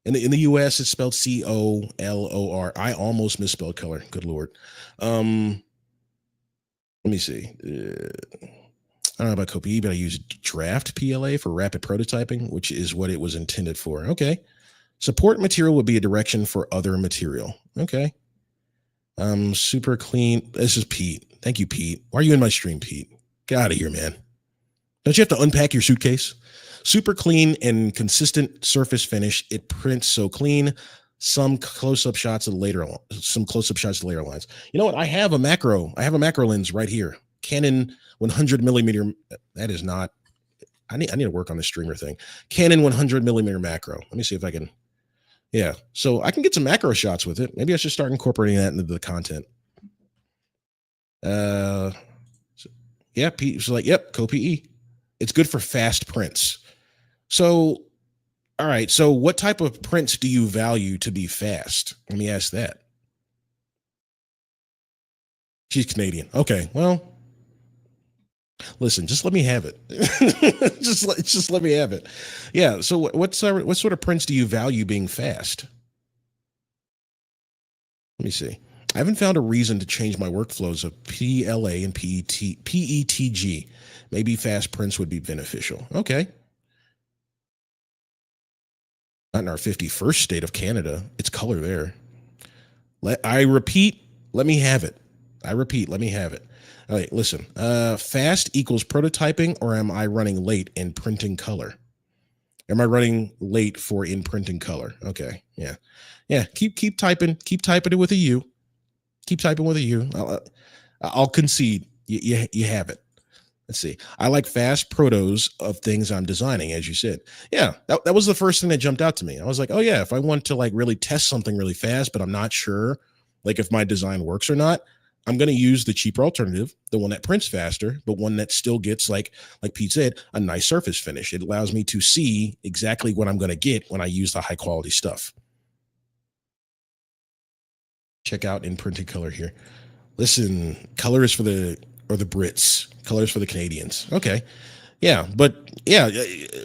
In the US, it's spelled COLOR. I almost misspelled color. Good Lord. Let me see. I don't know about CoPE, but I use Draft PLA for rapid prototyping, which is what it was intended for. Okay. Support material would be a direction for other material. Okay. Super clean. This is Pete. Thank you, Pete. Why are you in my stream, Pete? Get out of here, man. Don't you have to unpack your suitcase? Super clean and consistent surface finish. It prints so clean. Some close-up shots of the later lines. You know what? I have a macro lens right here. Canon 100 millimeter. That is not. I need to work on this streamer thing. Canon 100 millimeter macro. Let me see if I can. Yeah, so I can get some macro shots with it. Maybe I should start incorporating that into the content. Yeah, Pete was like, yep, CoPE. It's good for fast prints. So, all right. So, what type of prints do you value to be fast? Let me ask that. She's Canadian. Okay. Well, listen, just let me have it. just let me have it. Yeah. So, what sort of prints do you value being fast? Let me see. I haven't found a reason to change my workflows of PLA and PETG. Maybe fast prints would be beneficial. Okay. Not in our 51st state of Canada. It's color there. I repeat, let me have it. I repeat, let me have it. All right, listen. Fast equals prototyping, or am I running late in printing color? Am I running late for in printing color? Okay, yeah, yeah. Keep typing. Keep typing it with a U. Keep typing with a U. I'll concede. You have it. Let's see. I like fast protos of things I'm designing, as you said. Yeah, that was the first thing that jumped out to me. I was like, oh yeah, if I want to like really test something really fast, but I'm not sure like if my design works or not, I'm going to use the cheaper alternative, the one that prints faster, but one that still gets like Pete said, a nice surface finish. It allows me to see exactly what I'm going to get when I use the high quality stuff. Check out in printed color here. Listen, color is for the Brits. Color is for the Canadians. Okay. Yeah, but yeah,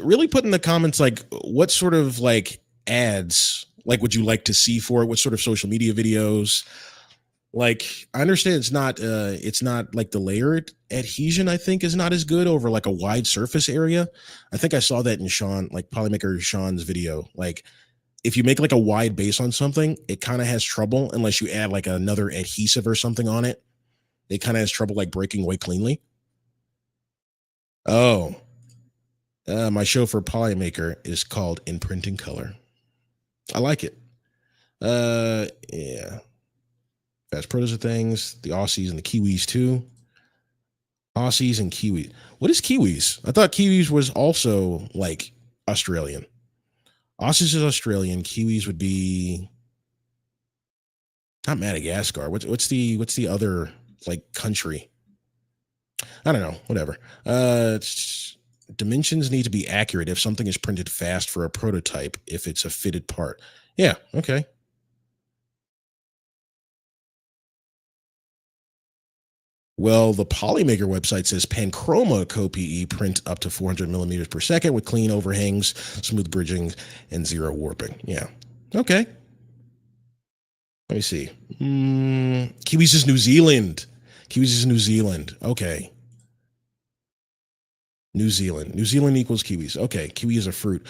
really put in the comments like what sort of like ads like would you like to see for it? What sort of social media videos? Like I understand it's not like the layered adhesion I think is not as good over like a wide surface area. I think I saw that in Sean like Polymaker Sean's video. Like if you make like a wide base on something, it kind of has trouble unless you add like another adhesive or something on it. It kind of has trouble like breaking away cleanly. Oh, my show for Polymaker is called In Printing Color. I like it. Yeah. Fast protos of things, the Aussies and the Kiwis too. Aussies and Kiwis. What is Kiwis? I thought Kiwis was also like Australian. Aussies is Australian. Kiwis would be not Madagascar. What's the other like country? I don't know. Whatever. Dimensions need to be accurate if something is printed fast for a prototype. If it's a fitted part. Yeah. Okay. Well, the Polymaker website says Panchroma CoPE print up to 400 millimeters per second with clean overhangs, smooth bridging, and zero warping. Yeah. Okay. Let me see. Kiwis is New Zealand. Kiwis is New Zealand. Okay. New Zealand. New Zealand equals kiwis. Okay. Kiwi is a fruit.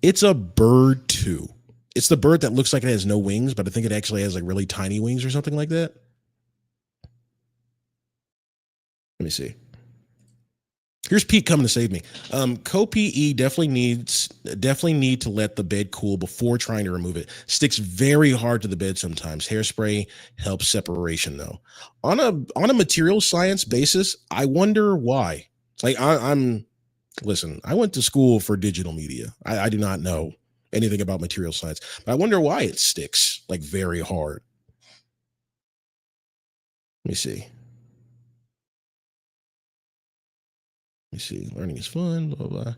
It's a bird too. It's the bird that looks like it has no wings, but I think it actually has like really tiny wings or something like that. Let me see. Here's Pete coming to save me. CoPE definitely need to let the bed cool before trying to remove it. Sticks very hard to the bed sometimes. Hairspray helps separation though. On a material science basis, I wonder why. Like I'm listen, I went to school for digital media. I do not know anything about material science, but I wonder why it sticks like very hard. Let me see. Let me see. Learning is fun. Blah blah blah.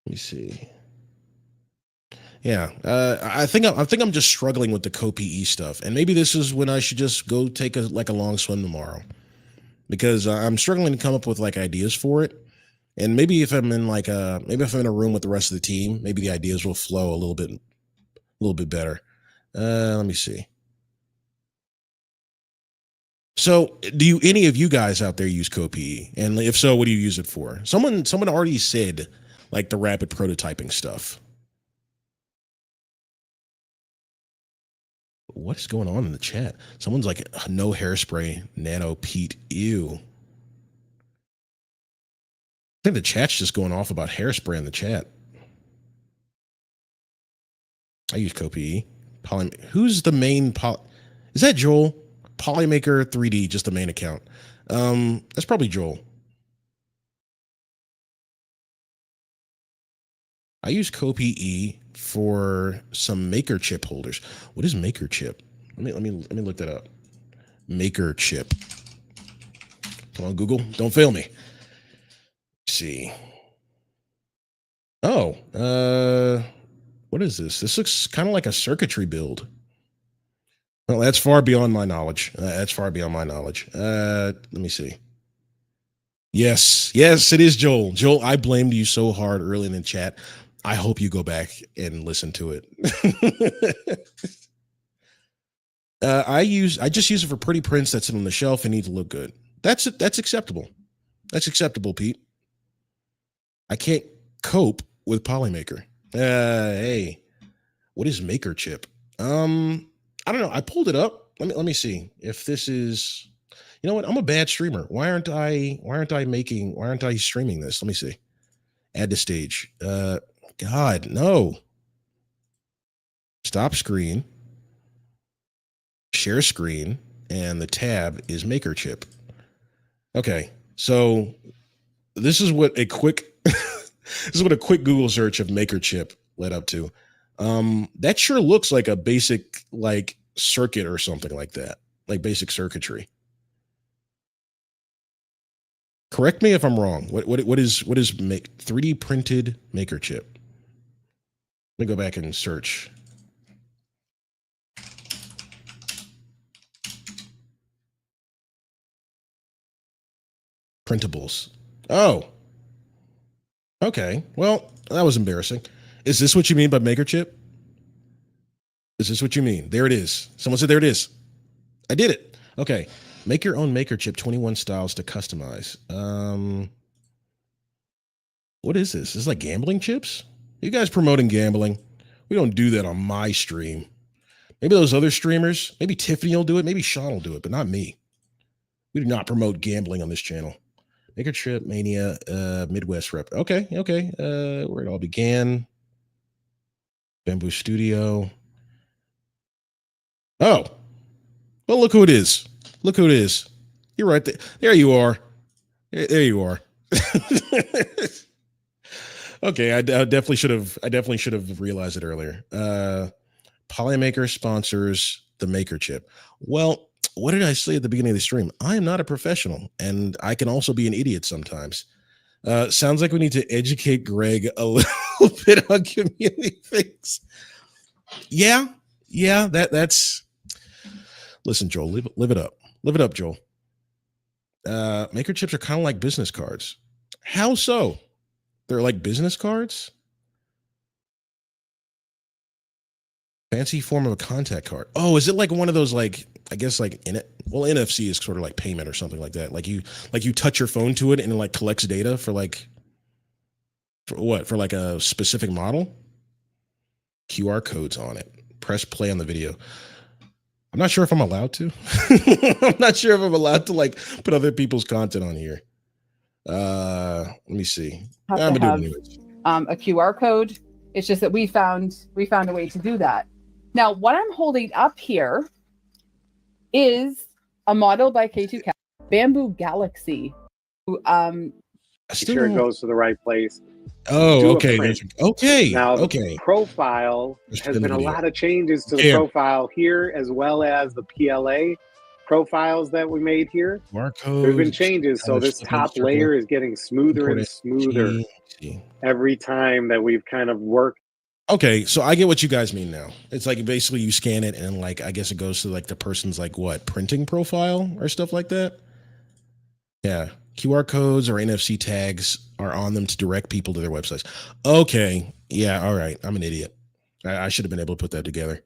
Let me see. Yeah, I think I'm just struggling with the CoPE stuff, and maybe this is when I should just go take a long swim tomorrow because I'm struggling to come up with like ideas for it. And maybe if I'm in maybe if I'm in a room with the rest of the team, maybe the ideas will flow a little bit better. Let me see. So, do you any of you guys out there use CoPE? And if so, what do you use it for? Someone already said like the rapid prototyping stuff. What is going on in the chat? Someone's like, no hairspray, nano Pete. Ew. I think the chat's just going off about hairspray in the chat. I use CoPE. Who's the main Is that Joel? Polymaker 3D, just the main account. That's probably Joel. I use CoPE for some Maker chip holders. What is Maker chip? Let me look that up. Maker chip. Come on, Google, don't fail me. Let's see. Oh, what is this? This looks kind of like a circuitry build. Well, that's far beyond my knowledge. That's far beyond my knowledge. Let me see. Yes, yes, it is Joel. Joel, I blamed you so hard early in the chat. I hope you go back and listen to it. I just use it for pretty prints that sit on the shelf and need to look good. That's acceptable. That's acceptable, Pete. I can't cope with Polymaker. Hey, what is Maker Chip? I don't know. I pulled it up. Let me see if this is. You know what? I'm a bad streamer. Why aren't I streaming this? Let me see. Add to stage. God, no. Stop screen. Share screen, and the tab is Maker Chip. Okay, so this is what a quick this is what a quick Google search of Maker Chip led up to. That sure looks like a basic like circuit or something like that, like basic circuitry. Correct me if I'm wrong. What is make 3D printed Maker Chip? Let me go back and search. Printables. Oh. Okay. Well, that was embarrassing. Is this what you mean by Maker Chip? Is this what you mean? There it is. Someone said there it is. I did it. Okay. Make your own Maker Chip, 21 styles to customize. What is this? This is like gambling chips? You guys promoting gambling? We don't do that on my stream. Maybe those other streamers, maybe Tiffany will do it, maybe Sean will do it, but not me. We do not promote gambling on this channel. Maker Chip Mania, Midwest rep. Okay. Where it all began. Bamboo Studio. Oh, well, look who it is. Look who it is. You're right there. There you are. There you are. Okay, I definitely should have realized it earlier. Polymaker sponsors the Maker Chip. Well, what did I say at the beginning of the stream? I am not a professional, and I can also be an idiot sometimes. Sounds like we need to educate Greg a little bit on community things. Yeah, that's. Listen, Joel, live it up. Live it up, Joel. Maker chips are kind of like business cards. How so? They're like business cards? Fancy form of a contact card. Oh, is it like one of those like I guess like in it? Well, NFC is sort of like payment or something like that. Like you touch your phone to it and it like collects data for what? For like a specific model? QR codes on it. Press play on the video. I'm not sure if I'm allowed to. I'm not sure if I'm allowed to like put other people's content on here. Let me see. I'm gonna do it anyways. A QR code. It's just that we found a way to do that. Now, what I'm holding up here is a model by K2 Cap, Bamboo Galaxy. Sure it goes to the right place. Oh, okay. Okay. Now, okay. The profile has been a lot of changes to the profile here, as well as the PLA profiles that we made here. Barcodes. There's been changes, so this top layer is getting smoother and smoother every time that we've kind of worked. Okay, so I get what you guys mean now. It's like basically you scan it and like I guess it goes to like the person's like what printing profile or stuff like that. Yeah. QR codes or NFC tags are on them to direct people to their websites. Okay. Yeah. All right. I'm an idiot. I should have been able to put that together. At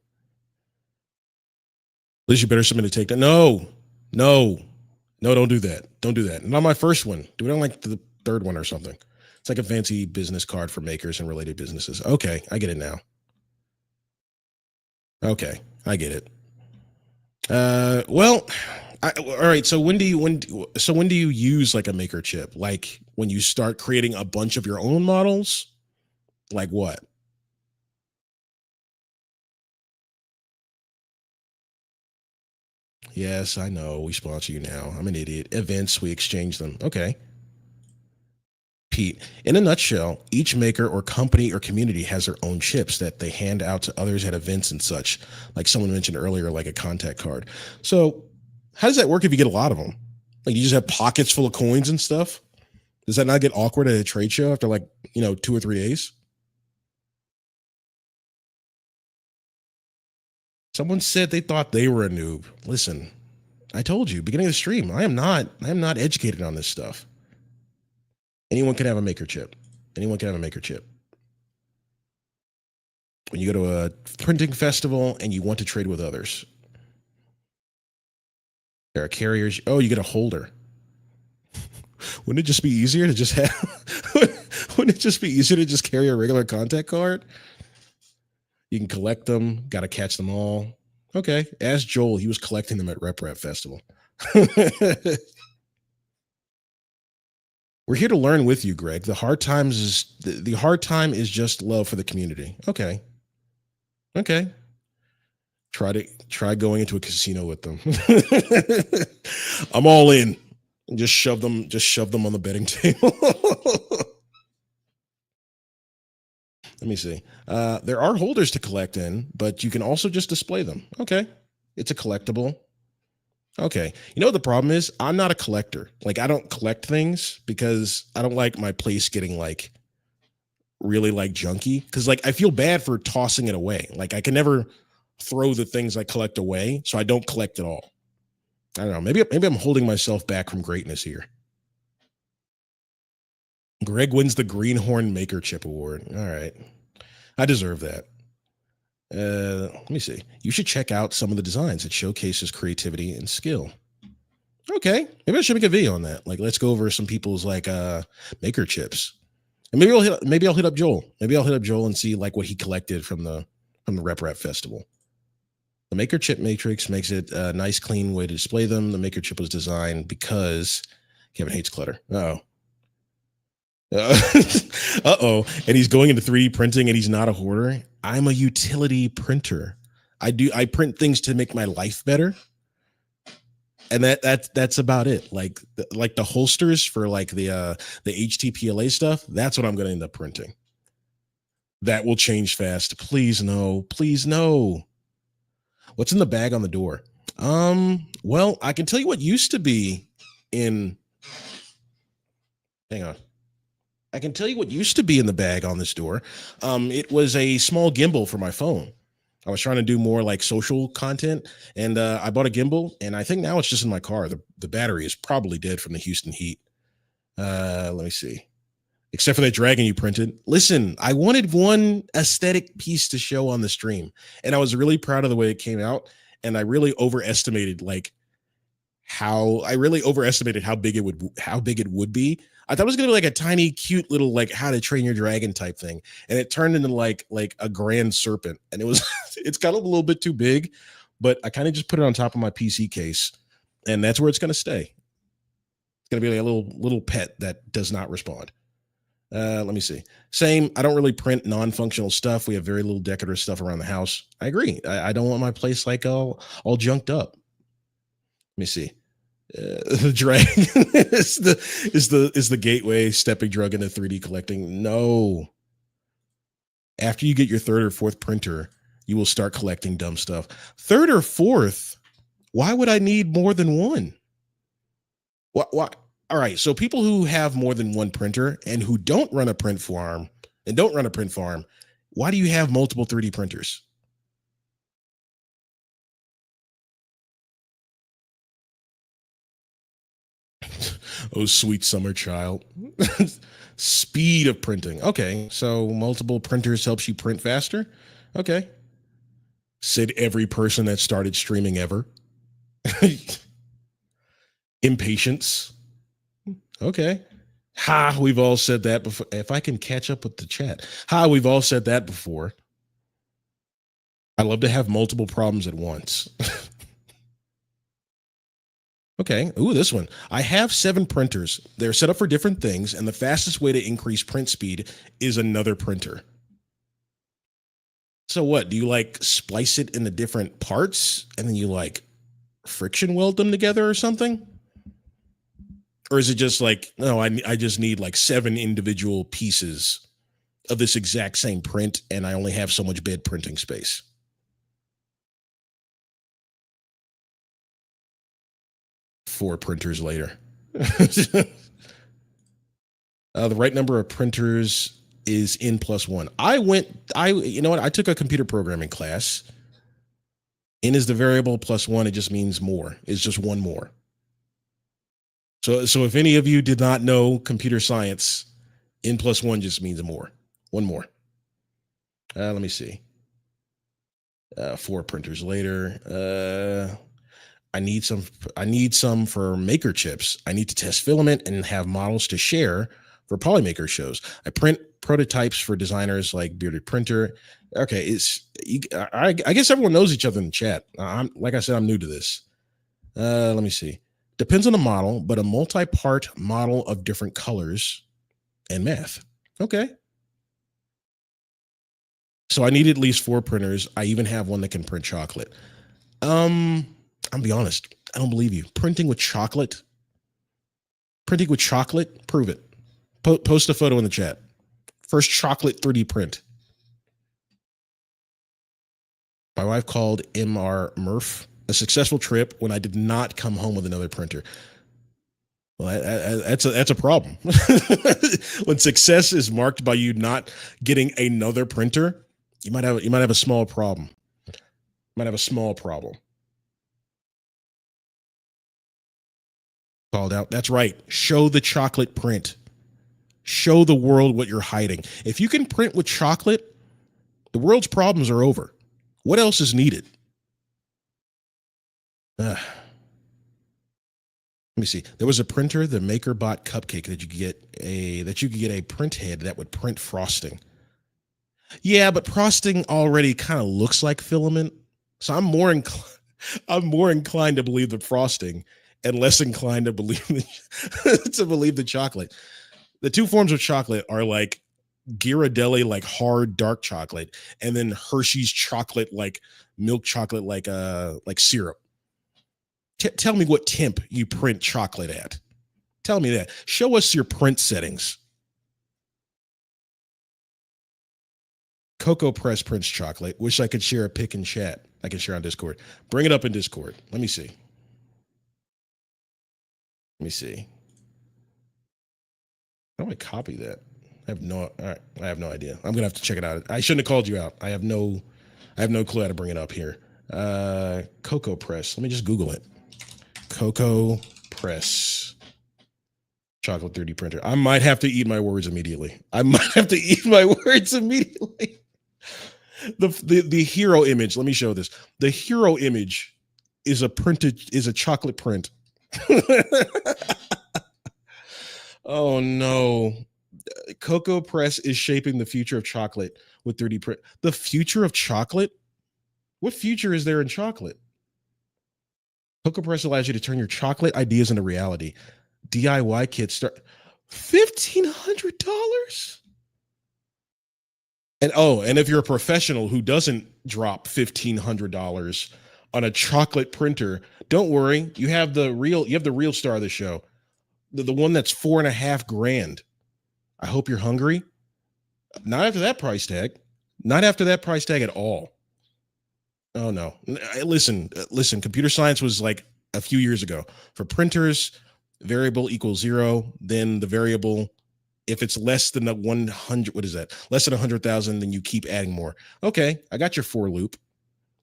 least you better submit a take that. No, don't do that. Don't do that. Not my first one. Do it on like the third one or something. It's like a fancy business card for makers and related businesses. Okay. I get it now. Okay. I get it. Well, all right. So when do you use like a maker chip? Like when you start creating a bunch of your own models? Like what? Yes, I know. We sponsor you now. I'm an idiot. Events, we exchange them. Okay. Pete, in a nutshell, each maker or company or community has their own chips that they hand out to others at events and such. Like someone mentioned earlier, like a contact card. So how does that work if you get a lot of them? Like you just have pockets full of coins and stuff? Does that not get awkward at a trade show after like, 2 or 3 days? Someone said they thought they were a noob. Listen, I told you, beginning of the stream, I am not educated on this stuff. Anyone can have a maker chip. Anyone can have a maker chip. When you go to a printing festival and you want to trade with others, there are carriers. Oh, you get a holder. Wouldn't it just be easier to just have? Wouldn't Wouldn't it just be easier to just carry a regular contact card? You can collect them. Got to catch them all. Okay. Ask Joel. He was collecting them at Rep Festival. We're here to learn with you, Greg. The hard time is just love for the community. Okay. Try going into a casino with them. I'm all in. Just shove them on the betting table. Let me see. There are holders to collect in, but you can also just display them. Okay. It's a collectible. Okay. You know what the problem is? I'm not a collector. Like, I don't collect things because I don't like my place getting like really like junky. Cause like I feel bad for tossing it away. Like I can never throw the things I collect away. So I don't collect at all. I don't know. Maybe I'm holding myself back from greatness here. Greg wins the Greenhorn Maker Chip Award. All right. I deserve that. Let me see. You should check out some of the designs. It showcases creativity and skill. Okay. Maybe I should make a video on that. Like, let's go over some people's like maker chips. And maybe I'll hit up Joel. Maybe I'll hit up Joel and see like what he collected from the Rep Festival. The Maker Chip Matrix makes it a nice, clean way to display them. The Maker Chip was designed because Kevin hates clutter. Uh-oh. And he's going into 3D printing and he's not a hoarder. I'm a utility printer. I print things to make my life better. And that's about it. Like the holsters for like the HTPLA stuff, that's what I'm going to end up printing. That will change fast. Please no. What's in the bag on the door? Well, I can tell you what used to be in. Hang on. I can tell you what used to be in the bag on this door. It was a small gimbal for my phone. I was trying to do more like social content, and I bought a gimbal, and I think now it's just in my car. The battery is probably dead from the Houston heat. Let me see. Except for that dragon you printed. Listen, I wanted one aesthetic piece to show on the stream, and I was really proud of the way it came out, and I really overestimated how big it would be. I thought it was gonna be like a tiny, cute little like How to Train Your Dragon type thing, and it turned into like a grand serpent, and it's got a little bit too big, but I kind of just put it on top of my PC case, and that's where it's gonna stay. It's gonna be like a little pet that does not respond. Let me see. Same. I don't really print non-functional stuff. We have very little decorative stuff around the house. I agree. I don't want my place like all junked up. Let me see. The dragon is the gateway stepping drug into 3D collecting. No. After you get your 3rd or 4th printer, you will start collecting dumb stuff. 3rd or 4th? Why would I need more than one? What? All right. So people who have more than one printer and who don't run a print farm, why do you have multiple 3D printers? Oh, sweet summer child. Speed of printing. Okay. So multiple printers helps you print faster. Okay. Said every person that started streaming ever. Impatience. Okay. Ha, we've all said that before. If I can catch up with the chat. Ha, we've all said that before. I love to have multiple problems at once. Okay. Ooh, this one. I have 7 printers. They're set up for different things, and the fastest way to increase print speed is another printer. So what? Do you like splice it into different parts and then you like friction weld them together or something? Or is it just like, no, I just need like 7 individual pieces of this exact same print, and I only have so much bed printing space? Four printers later. The right number of printers is N+1. You know what? I took a computer programming class. N is the variable, +1, it just means more. It's just one more. So if any of you did not know computer science, N+1 just means more. One more. Let me see. 4 printers later. I need some for maker chips. I need to test filament and have models to share for Polymaker shows. I print prototypes for designers like Bearded Printer. Okay, I guess everyone knows each other in the chat. Like I said, I'm new to this. Let me see. Depends on the model, but a multi-part model of different colors and math. Okay. So I need at least 4 printers. I even have one that can print chocolate. I'm be honest. I don't believe you. Printing with chocolate. Prove it. Post a photo in the chat. First chocolate 3D print. My wife called MR Murph a successful trip when I did not come home with another printer. Well, that's a problem. When success is marked by you not getting another printer, you might have a small problem. Called out. That's right. Show the chocolate print. Show the world what you're hiding. If you can print with chocolate, the world's problems are over. What else is needed? Let me see. There was a printer, the MakerBot Cupcake, that you could get a print head that would print frosting. Yeah, but frosting already kind of looks like filament, so I'm more inclined to believe the frosting and less inclined to believe the chocolate. The two forms of chocolate are like Ghirardelli, like hard dark chocolate, and then Hershey's chocolate, like milk chocolate, like syrup. Tell me what temp you print chocolate at. Tell me that. Show us your print settings. Cocoa Press prints chocolate. Wish I could share a pic in chat. I can share on Discord. Bring it up in Discord. Let me see. How do I copy that? I have no idea. I'm gonna have to check it out. I shouldn't have called you out. I have no clue how to bring it up here. Cocoa Press. Let me just Google it. Cocoa Press chocolate 3D printer. I might have to eat my words immediately. The hero image. Let me show this. The hero image is a chocolate print. Oh no. Cocoa Press is shaping the future of chocolate with 3D print. The future of chocolate? What future is there in chocolate? Cocoa Press allows you to turn your chocolate ideas into reality. DIY kits start $1,500. And if you're a professional who doesn't drop $1,500 on a chocolate printer, don't worry. You have the real star of the show, the one that's $4,500. I hope you're hungry. Not after that price tag. Not after that price tag at all. Oh no. Listen, computer science was like a few years ago. For printers, variable equals 0, then the variable, if it's less than the 100, what is that? Less than 100,000, then you keep adding more. Okay, I got your for loop.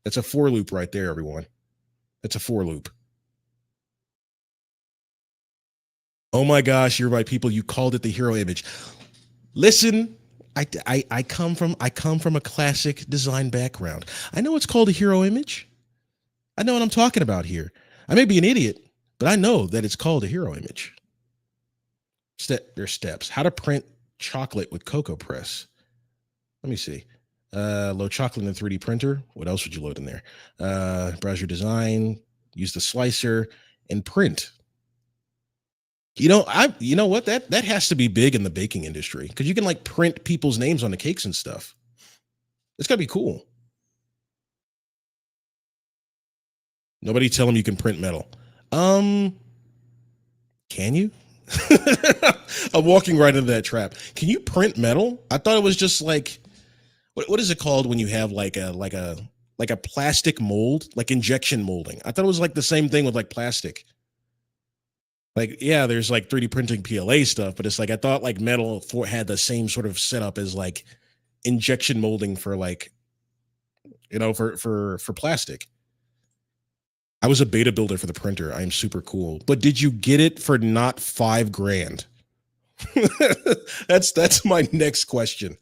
That's a for loop right there, everyone. That's a for loop. Oh my gosh, you're right, people. You called it the hero image. Listen, I come from a classic design background. I know it's called a hero image. I know what I'm talking about here. I may be an idiot, but I know that it's called a hero image. There's steps. How to print chocolate with Cocoa Press. Let me see. Load chocolate in a 3D printer. What else would you load in there? Browse your design, use the slicer, and print. You know what? That has to be big in the baking industry, because you can like print people's names on the cakes and stuff. It's gotta be cool. Nobody tell them you can print metal. Can you? I'm walking right into that trap. Can you print metal? I thought it was just like, what is it called when you have like a plastic mold, like injection molding? I thought it was like the same thing with like plastic. Like, yeah, there's like 3D printing PLA stuff, but it's like, I thought like metal had the same sort of setup as like injection molding for like, for plastic. I was a beta builder for the printer. I am super cool. But did you get it for not $5,000? That's my next question.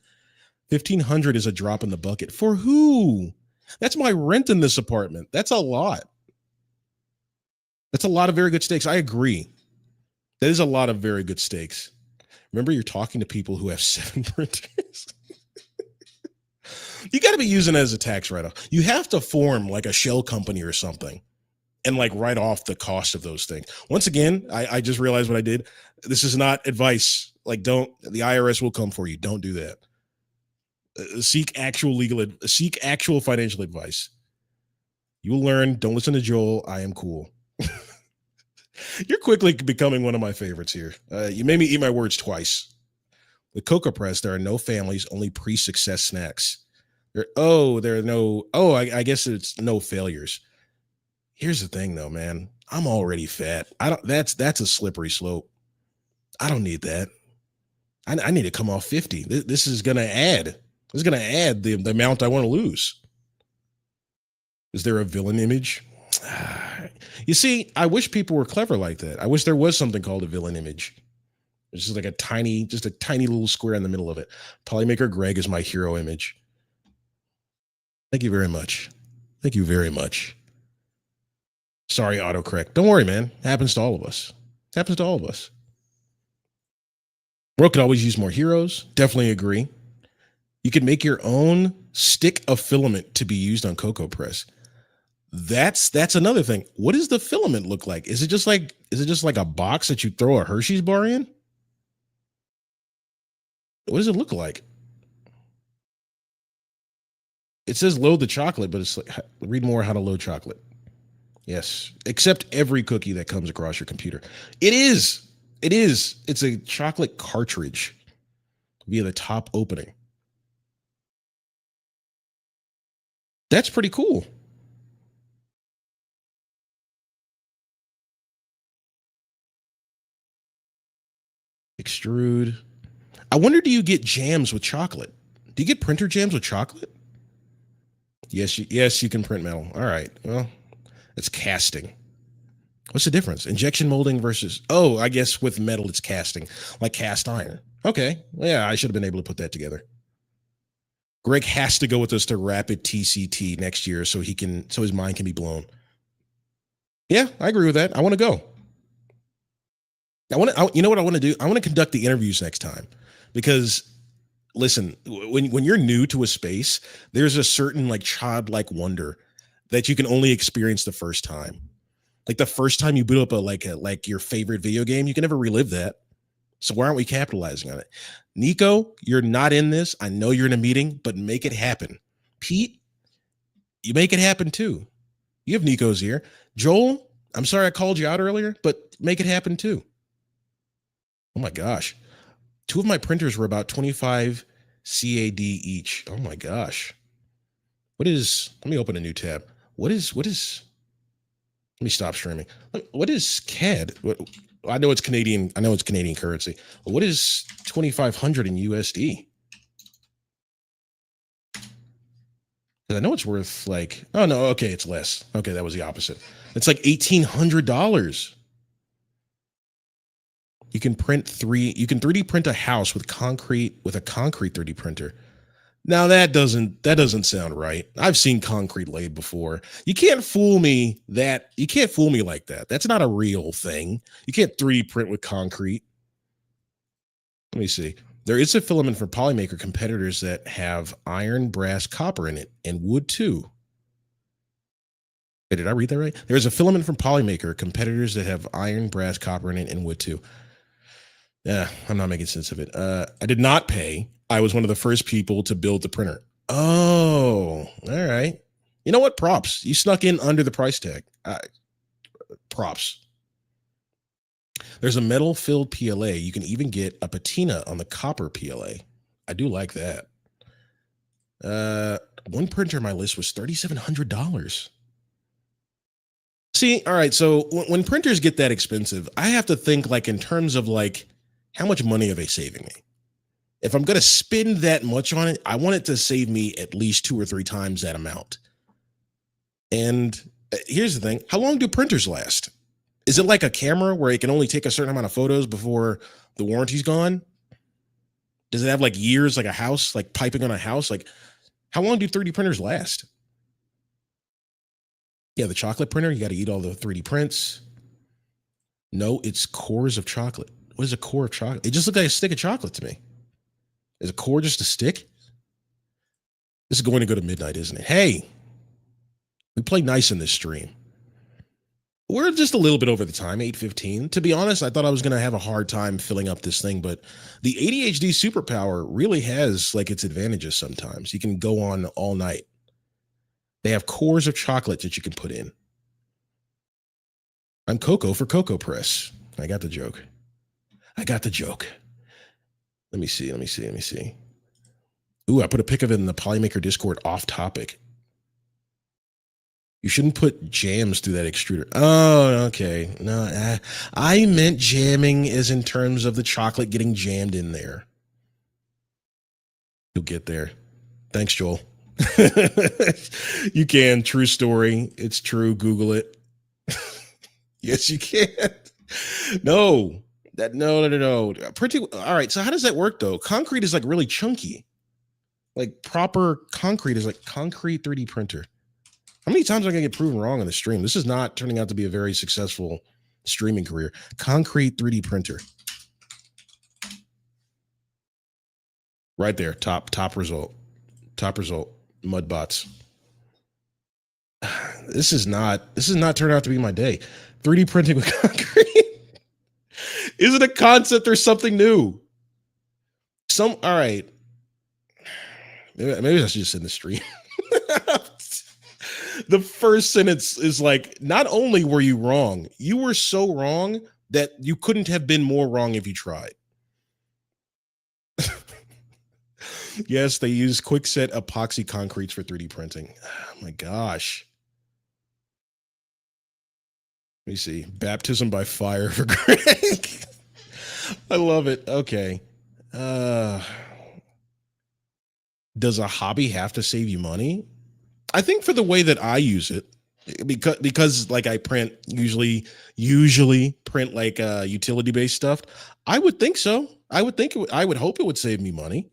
1,500 is a drop in the bucket. For who? That's my rent in this apartment. That's a lot. That's a lot of very good steaks. I agree. That is a lot of very good steaks. Remember, you're talking to people who have 7 printers. You got to be using it as a tax write-off. You have to form like a shell company or something and like write off the cost of those things. Once again, I just realized what I did. This is not advice. Like, the IRS will come for you. Don't do that. Seek actual financial advice. You will learn. Don't listen to Joel. I am cool. You're quickly becoming one of my favorites here. You made me eat my words twice. With CocoaPress, there are no families, only pre-success snacks. I guess it's no failures. Here's the thing though, man. I'm already fat. That's a slippery slope. I don't need that. I need to come off 50. This is gonna add. The amount I want to lose. Is there a villain image? You see, I wish people were clever like that. I wish there was something called a villain image. It's just like a tiny little square in the middle of it. Polymaker Greg is my hero image. Thank you very much. Thank you very much. Sorry, autocorrect. Don't worry, man. It happens to all of us. Bro could always use more heroes. Definitely agree. You could make your own stick of filament to be used on CocoaPress. That's another thing. What does the filament look like? Is it just like a box that you throw a Hershey's bar in? What does it look like? It says load the chocolate, but it's like, read more how to load chocolate. Yes, accept every cookie that comes across your computer. It is. It's a chocolate cartridge via the top opening. That's pretty cool. Extrude. I wonder, do you get jams with chocolate? Do you get printer jams with chocolate? Yes, you can print metal. All right. Well, it's casting. What's the difference? Injection molding versus, I guess with metal, it's casting, like cast iron. Okay. Yeah, I should have been able to put that together. Greg has to go with us to Rapid TCT next year so his mind can be blown. Yeah, I agree with that. I want to go. You know what I want to do? I want to conduct the interviews next time, because listen, when you're new to a space, there's a certain like childlike wonder that you can only experience the first time. Like the first time you boot up like your favorite video game, you can never relive that. So why aren't we capitalizing on it? Nico, you're not in this. I know you're in a meeting, but make it happen. Pete, you make it happen too. You have Nico's here. Joel, I'm sorry I called you out earlier, but make it happen too. Oh my gosh. 2 of my printers were about 25 CAD each. Oh my gosh. Let me open a new tab. What is, let me stop streaming. What is CAD? I know it's Canadian currency. But what is 2,500 in USD? I know it's worth like, oh no, okay, it's less. Okay, that was the opposite. It's like $1,800. You can 3D print a house with a concrete 3D printer. Now that doesn't sound right. I've seen concrete laid before. You can't fool me like that. That's not a real thing. You can't 3D print with concrete. Let me see. There is a filament for Polymaker competitors that have iron, brass, copper in it, and wood too. Wait, did I read that right? There is a filament from Polymaker competitors that have iron, brass, copper in it, and wood too. Yeah, I'm not making sense of it. I did not pay. I was one of the first people to build the printer. Oh, all right. You know what? Props. You snuck in under the price tag. Props. There's a metal-filled PLA. You can even get a patina on the copper PLA. I do like that. One printer on my list was $3,700. See, all right. So when printers get that expensive, I have to think like in terms of like, how much money are they saving me? If I'm going to spend that much on it, I want it to save me at least 2 or 3 times that amount. And here's the thing. How long do printers last? Is it like a camera where it can only take a certain amount of photos before the warranty's gone? Does it have like years, like a house, like piping on a house? Like how long do 3D printers last? Yeah, the chocolate printer, you got to eat all the 3D prints. No, it's cores of chocolate. What is a core of chocolate? It just looked like a stick of chocolate to me. Is a core just a stick? This is going to go to midnight, isn't it? Hey, we play nice in this stream. We're just a little bit over the time, 8:15. To be honest, I thought I was going to have a hard time filling up this thing, but the ADHD superpower really has like its advantages sometimes. You can go on all night. They have cores of chocolate that you can put in. I'm Coco for Coco Press. I got the joke. I got the joke. Let me see. Ooh, I put a pic of it in the Polymaker Discord off topic. You shouldn't put jams through that extruder. Oh, okay. No, I meant jamming as in terms of the chocolate getting jammed in there. You'll get there. Thanks, Joel. You can. True story. It's true. Google it. Yes, you can. No. No. All right. So how does that work though? Concrete is like really chunky. Like proper concrete is like concrete 3D printer. How many times am I going to get proven wrong on the stream? This is not turning out to be a very successful streaming career. Concrete 3D printer. Right there. Top result. Mudbots. This is not turning out to be my day. 3D printing with concrete. Is it a concept or something new? All right. Maybe I should just end the stream. The first sentence is like, not only were you wrong, you were so wrong that you couldn't have been more wrong if you tried. Yes, they use quickset epoxy concretes for 3D printing. Oh my gosh. Let me see. Baptism by fire for Greg. I love it. Okay. Does a hobby have to save you money? I think for the way that I use it, because like I print usually print like utility based stuff. I would think so. I would hope it would save me money.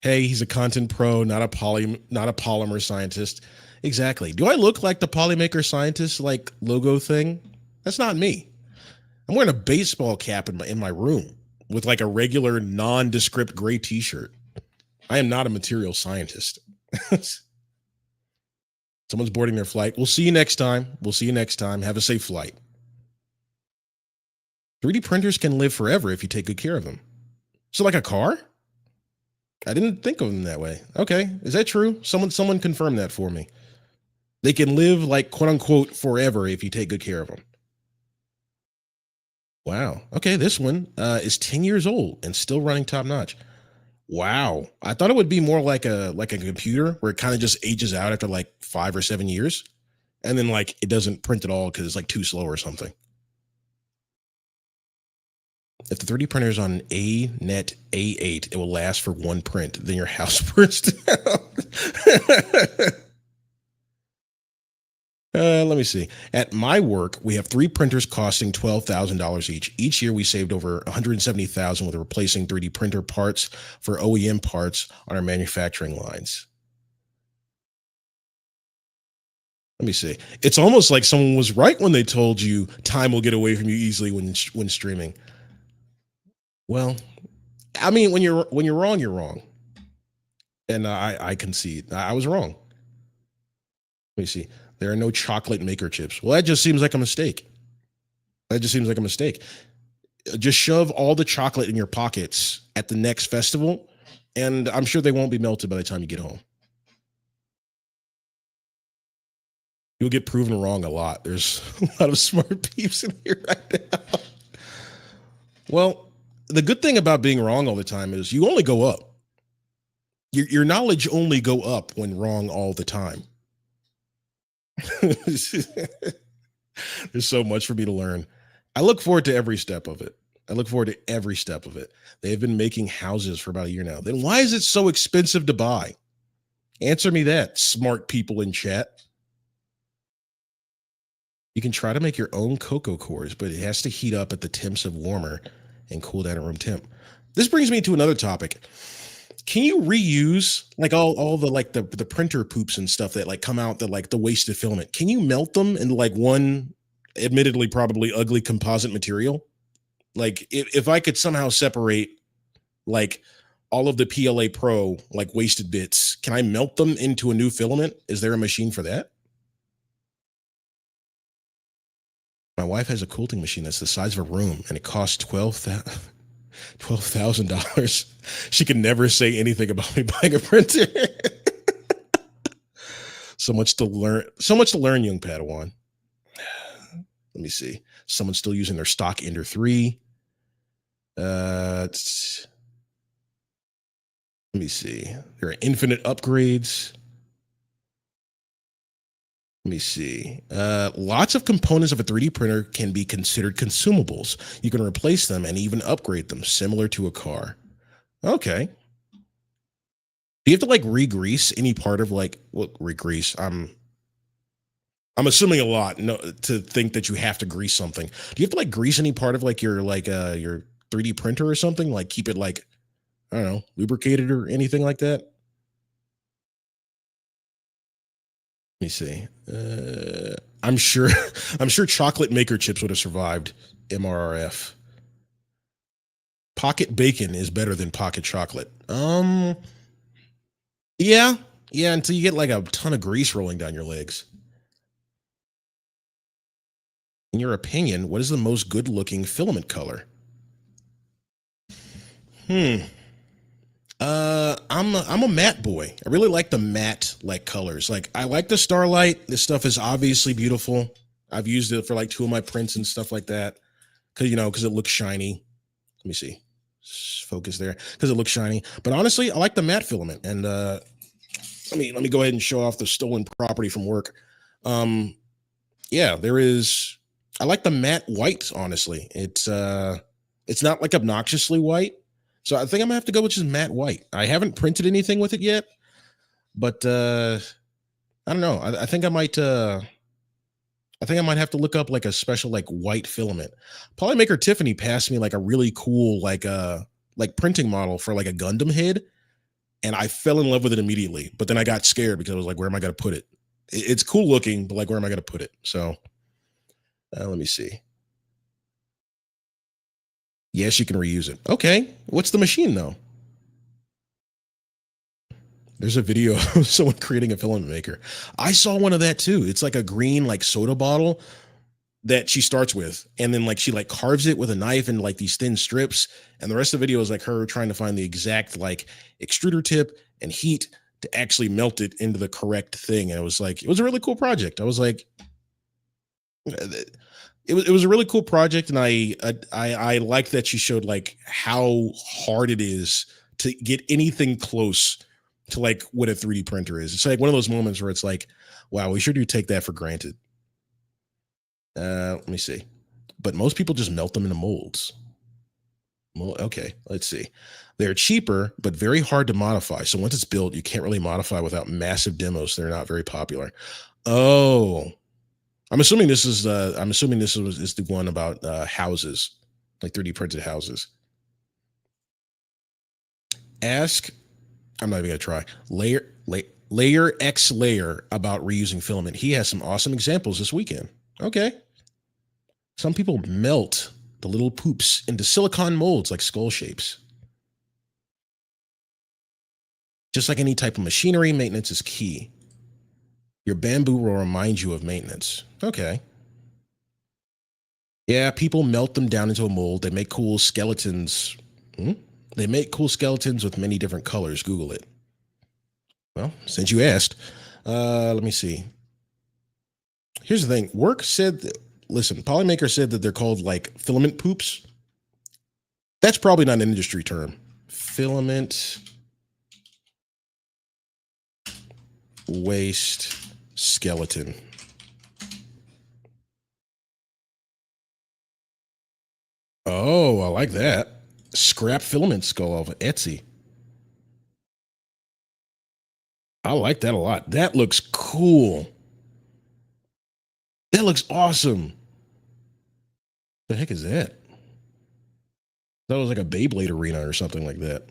Hey, he's a content pro, not a polymer scientist. Exactly. Do I look like the Polymaker scientist like logo thing? That's not me. I'm wearing a baseball cap in my room with like a regular nondescript gray t-shirt. I am not a material scientist. Someone's boarding their flight. We'll see you next time. Have a safe flight. 3D printers can live forever if you take good care of them. So like a car? I didn't think of them that way. Okay. Is that true? Someone confirm that for me. They can live like quote unquote forever if you take good care of them. Wow. Okay, this one is 10 years old and still running top notch. Wow. I thought it would be more like a computer where it kind of just ages out after like 5 or 7 years. And then like it doesn't print at all because it's like too slow or something. If the 3D printer is on an ANET A8, it will last for one print. Then your house burns down. Let me see. At my work, we have 3 printers costing $12,000 each. Each year, we saved over $170,000 with replacing 3D printer parts for OEM parts on our manufacturing lines. Let me see. It's almost like someone was right when they told you time will get away from you easily when streaming. Well, I mean, when you're wrong, you're wrong, and I concede I was wrong. Let me see. There are no chocolate maker chips. Well, that just seems like a mistake. Just shove all the chocolate in your pockets at the next festival, and I'm sure they won't be melted by the time you get home. You'll get proven wrong a lot. There's a lot of smart peeps in here right now. Well, the good thing about being wrong all the time is you only go up. Your knowledge only go up when wrong all the time. There's so much for me to learn. I look forward to every step of it. They've been making houses for about a year now. Then why is it so expensive to buy? Answer me that, smart people in chat. You can try to make your own cocoa cores, but it has to heat up at the temps of warmer and cool down at room temp. This brings me to another topic. can you reuse like all the like the printer poops and stuff that like come out that like the wasted filament? Can you melt them into like one admittedly probably ugly composite material? Like if I could somehow separate like all of the PLA Pro like wasted bits, can I melt them into a new filament? Is there a machine for that? My wife has a quilting machine that's the size of a room and it costs $12,000. She can never say anything about me buying a printer. So much to learn, young Padawan. Let me see. Someone's still using their stock Ender 3. Let me see. There are infinite upgrades. Let me see. Lots of components of a 3D printer can be considered consumables. You can replace them and even upgrade them, similar to a car. Okay. Do you have to like re-grease any part of like what re-grease? I'm assuming a lot to think that you have to grease something. Do you have to like grease any part of like your 3D printer or something? Like keep it like, I don't know, lubricated or anything like that? Let me see. I'm sure chocolate maker chips would have survived MRRF. Pocket bacon is better than pocket chocolate. Yeah, until you get like a ton of grease rolling down your legs. In your opinion, what is the most good-looking filament color? I'm a matte boy. I really like the matte like colors. Like I like the Starlight. This stuff is obviously beautiful. I've used it for like 2 of my prints and stuff like that. Because it looks shiny. Let me see. Focus there. Because it looks shiny. But honestly, I like the matte filament. And let me go ahead and show off the stolen property from work. Yeah, there is. I like the matte white. Honestly, it's not like obnoxiously white. So I think I'm gonna have to go with just matte white. I haven't printed anything with it yet, but I don't know. I think I might have to look up like a special like white filament. Polymaker Tiffany passed me like a really cool like printing model for like a Gundam head, and I fell in love with it immediately. But then I got scared because I was like, where am I gonna put it? It's cool looking, but like where am I gonna put it? So let me see. Yes, you can reuse it. Okay. What's the machine though? There's a video of someone creating a filament maker. I saw one of that too. It's like a green like soda bottle that she starts with, and then like she like carves it with a knife and like these thin strips, and the rest of the video is like her trying to find the exact like extruder tip and heat to actually melt it into the correct thing. And it was a really cool project. I was like, it was a really cool project, and I like that she showed like how hard it is to get anything close to like what a 3D printer is. It's like one of those moments where it's like, wow, we sure do take that for granted. Let me see. But most people just melt them into molds. Okay, let's see. They're cheaper, but very hard to modify. So once it's built, you can't really modify without massive demos. They're not very popular. Oh, I'm assuming this is the one about houses, like 3D printed houses. Ask, I'm not even gonna try. Layer X Layer about reusing filament. He has some awesome examples this weekend. Okay. Some people melt the little poops into silicone molds like skull shapes. Just like any type of machinery, maintenance is key. Your bamboo will remind you of maintenance. Okay. Yeah, people melt them down into a mold. They make cool skeletons. They make cool skeletons with many different colors. Google it. Well, since you asked, let me see. Here's the thing. Work said, listen, Polymaker said that they're called like filament poops. That's probably not an industry term. Filament waste skeleton. Oh, I like that. Scrap filament skull off of Etsy. I like that a lot. That looks cool. That looks awesome. The heck is that? That was like a Beyblade arena or something like that.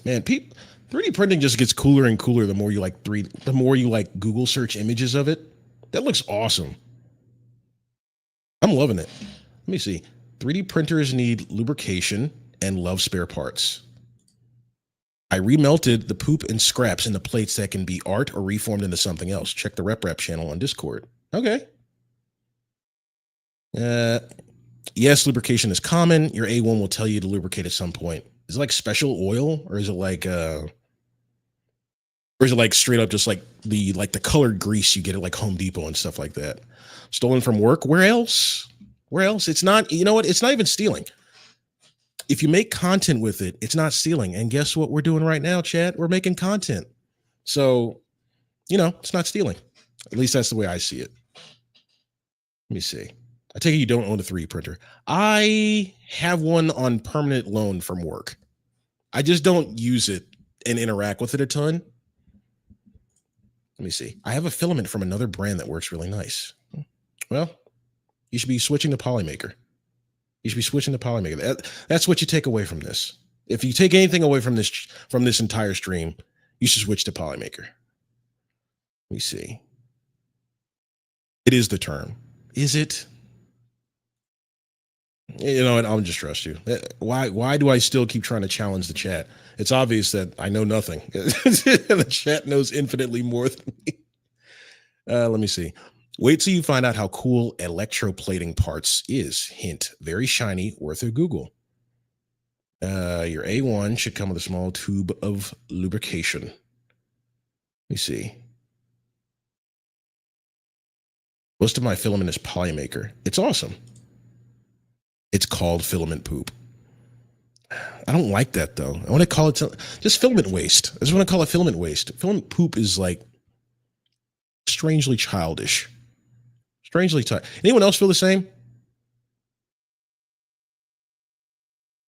Man, 3D printing just gets cooler and cooler the more you like Google search images of it. That looks awesome. I'm loving it. Let me see. 3D printers need lubrication and love spare parts. I remelted the poop and scraps into plates that can be art or reformed into something else. Check the RepRap channel on Discord. Okay. Yes, lubrication is common. Your A1 will tell you to lubricate at some point. Is it like special oil, or is it like straight up just like the colored grease you get at like Home Depot and stuff like that? Stolen from work? Where else? Where else? It's not, you know what? It's not even stealing. If you make content with it, it's not stealing. And guess what we're doing right now, chat? We're making content. So, it's not stealing. At least that's the way I see it. Let me see. I take it you don't own a 3D printer. I have one on permanent loan from work. I just don't use it and interact with it a ton. Let me see. I have a filament from another brand that works really nice. Well, you should be switching to Polymaker. That's what you take away from this. If you take anything away from this entire stream, you should switch to Polymaker. Let me see. It is the term. Is it? You know what? I'll just trust you. Why do I still keep trying to challenge the chat? It's obvious that I know nothing. The chat knows infinitely more than me. Let me see. Wait till you find out how cool electroplating parts is. Hint, very shiny, worth a Google. Your A1 should come with a small tube of lubrication. Let me see. Most of my filament is Polymaker. It's awesome. It's called filament poop. I don't like that though. I want to call it just filament waste. I just want to call it filament waste. Filament poop is like strangely childish. Anyone else feel the same?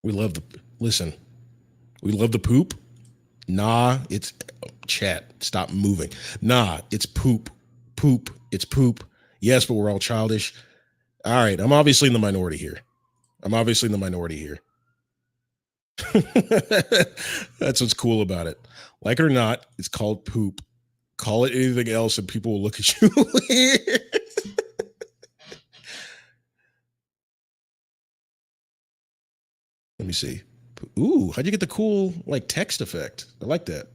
We love the poop. Nah, it's chat. Stop moving. Nah, it's poop. It's poop. Yes, but we're all childish. All right. I'm obviously in the minority here. That's what's cool about it. Like it or not, it's called poop. Call it anything else and people will look at you weird. Let me see. Ooh, how'd you get the cool text effect? I like that.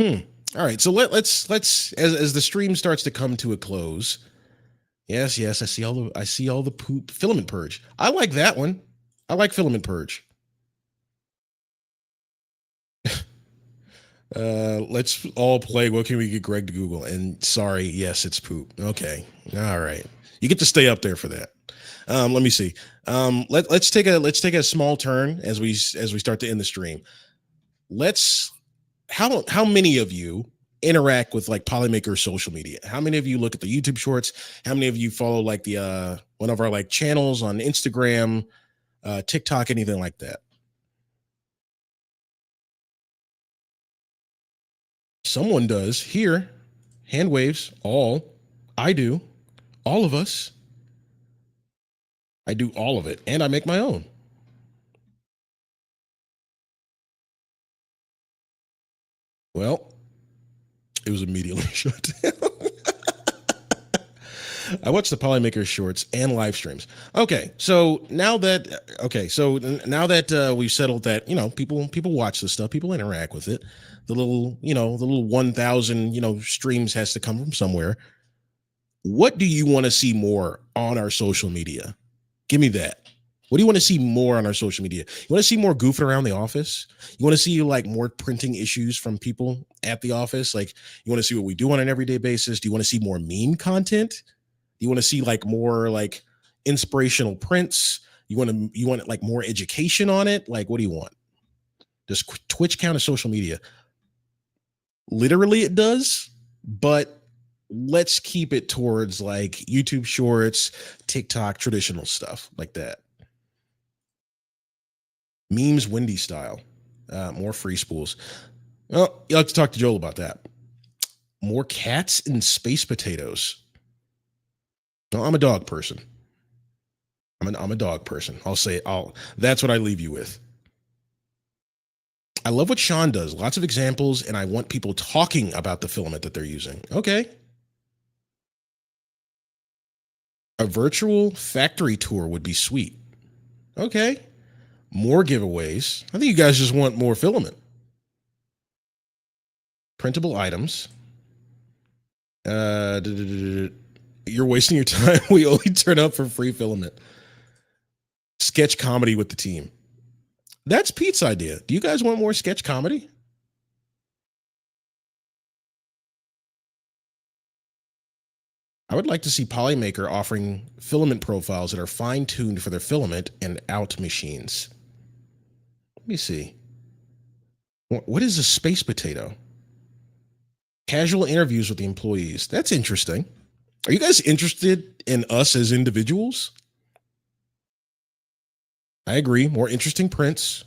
All right, so let's as the stream starts to come to a close. Yes, I see all the poop filament purge. I like that one. I like filament purge. Let's all play. What can we get Greg to Google? And sorry, yes, it's poop. Okay, all right. You get to stay up there for that. Let me see. Let's take a small turn as we start to end the stream. How many of you interact with Polymaker social media? How many of you look at the YouTube shorts? How many of you follow the one of our channels on Instagram, TikTok, anything like that? Someone does here. Hand waves. All. I do. All of us. I do all of it, and I make my own. Well, it was immediately shut down. I watched the Polymaker shorts and live streams. Okay, so now that we've settled that, people watch this stuff, people interact with it. The little 1,000 streams has to come from somewhere. What do you want to see more on our social media? Give me that. What do you want to see more on our social media? You want to see more goofing around the office? You want to see more printing issues from people at the office? You want to see what we do on an everyday basis? Do you want to see more meme content? Do you want to see more inspirational prints? You want more education on it? What do you want? Does Twitch count as social media? Literally it does, but let's keep it towards YouTube shorts, TikTok, traditional stuff like that. Memes, Wendy style. More free spools. Well, you'll have to talk to Joel about that. More cats and space potatoes. No, I'm a dog person. I'm a dog person. I'll say that's what I leave you with. I love what Sean does. Lots of examples, and I want people talking about the filament that they're using. Okay. A virtual factory tour would be sweet. Okay. More giveaways. I think you guys just want more filament. Printable items. You're wasting your time. We only turn up for free filament. Sketch comedy with the team. That's Pete's idea. Do you guys want more sketch comedy? I would like to see Polymaker offering filament profiles that are fine-tuned for their filament and out machines. Let me see. What is a space potato? Casual interviews with the employees. That's interesting. Are you guys interested in us as individuals? I agree. More interesting prints.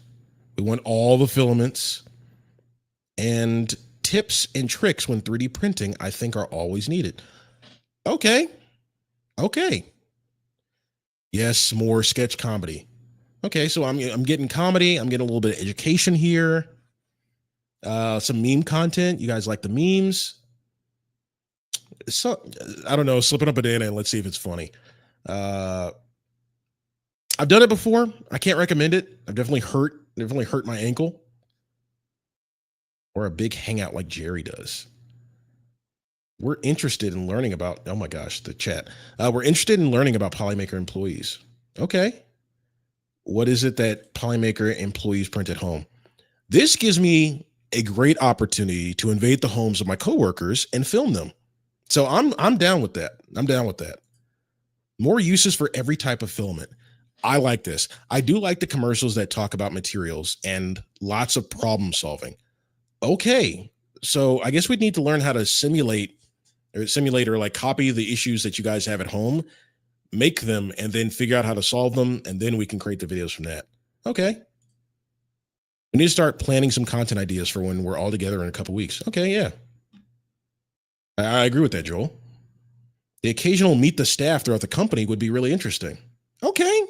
We want all the filaments. And tips and tricks when 3D printing, I think, are always needed. Okay. Okay. Yes, more sketch comedy. Okay, so I'm getting comedy. I'm getting a little bit of education here. Some meme content. You guys like the memes? So I don't know. Slipping a banana and let's see if it's funny. I've done it before. I can't recommend it. I've definitely hurt my ankle. Or a big hangout like Jerry does. We're interested in learning about, oh my gosh, the chat. We're interested in learning about Polymaker employees. Okay. What is it that Polymaker employees print at home? This gives me a great opportunity to invade the homes of my coworkers and film them. So I'm down with that. I'm down with that. More uses for every type of filament. I like this. I do like the commercials that talk about materials and lots of problem solving. Okay. So I guess we'd need to learn how to simulate or like copy the issues that you guys have at home, make them, and then figure out how to solve them. And then we can create the videos from that. Okay. We need to start planning some content ideas for when we're all together in a couple weeks. Okay. Yeah. I agree with that, Joel. The occasional meet the staff throughout the company would be really interesting. Okay.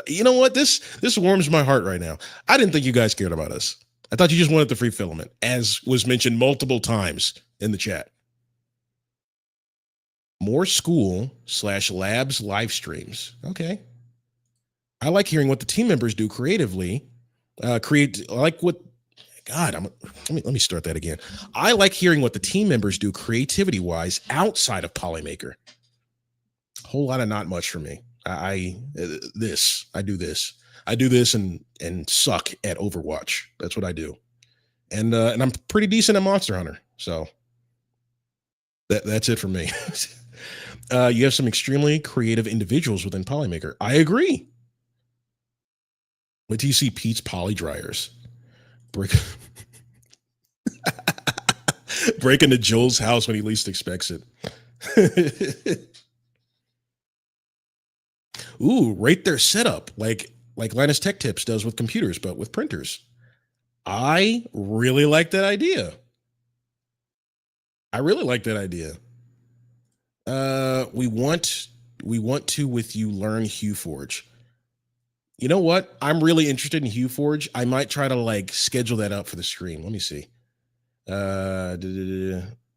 You know what? This warms my heart right now. I didn't think you guys cared about us. I thought you just wanted the free filament, as was mentioned multiple times in the chat. More school/labs live streams. Okay. I like hearing what the team members do creatively. Let me start that again. I like hearing what the team members do creativity wise outside of Polymaker. A whole lot of not much for me. I do this and suck at Overwatch. That's what I do. And I'm pretty decent at Monster Hunter. So that's it for me. You have some extremely creative individuals within Polymaker. I agree. Wait till you see Pete's poly dryers. Break into Joel's house when he least expects it. Ooh, rate their setup like Linus Tech Tips does with computers, but with printers. I really like that idea. We want to with you learn HueForge. You know what? I'm really interested in HueForge. I might try to like schedule that up for the stream. Let me see.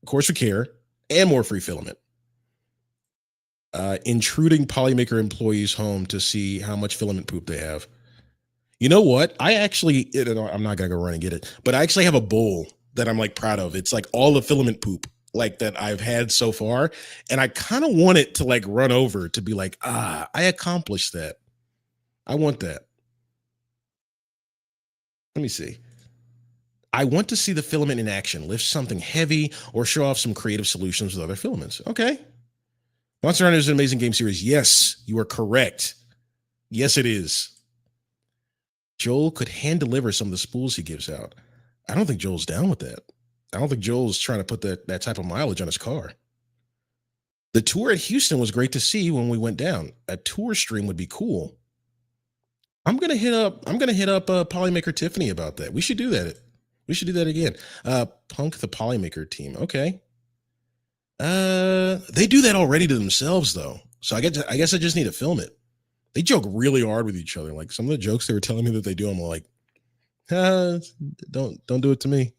Course with care and more free filament. Intruding Polymaker employees' home to see how much filament poop they have. You know what? I'm not gonna go run and get it, but I actually have a bowl that I'm like proud of. It's like all the filament poop like that I've had so far, and I kind of want it to like run over to be like, I accomplished that. I want that. Let me see. I want to see the filament in action, lift something heavy, or show off some creative solutions with other filaments. Okay. Monster Hunter is an amazing game series. Yes, you are correct. Yes, it is. Joel could hand deliver some of the spools he gives out. I don't think Joel's down with that. I don't think Joel's trying to put that type of mileage on his car. The tour at Houston was great to see when we went down. A tour stream would be cool. I'm gonna hit up Polymaker Tiffany about that. We should do that. We should do that again. Punk the Polymaker team. Okay. They do that already to themselves though. So I guess I just need to film it. They joke really hard with each other. Like some of the jokes they were telling me that they do, I'm like, Don't do it to me.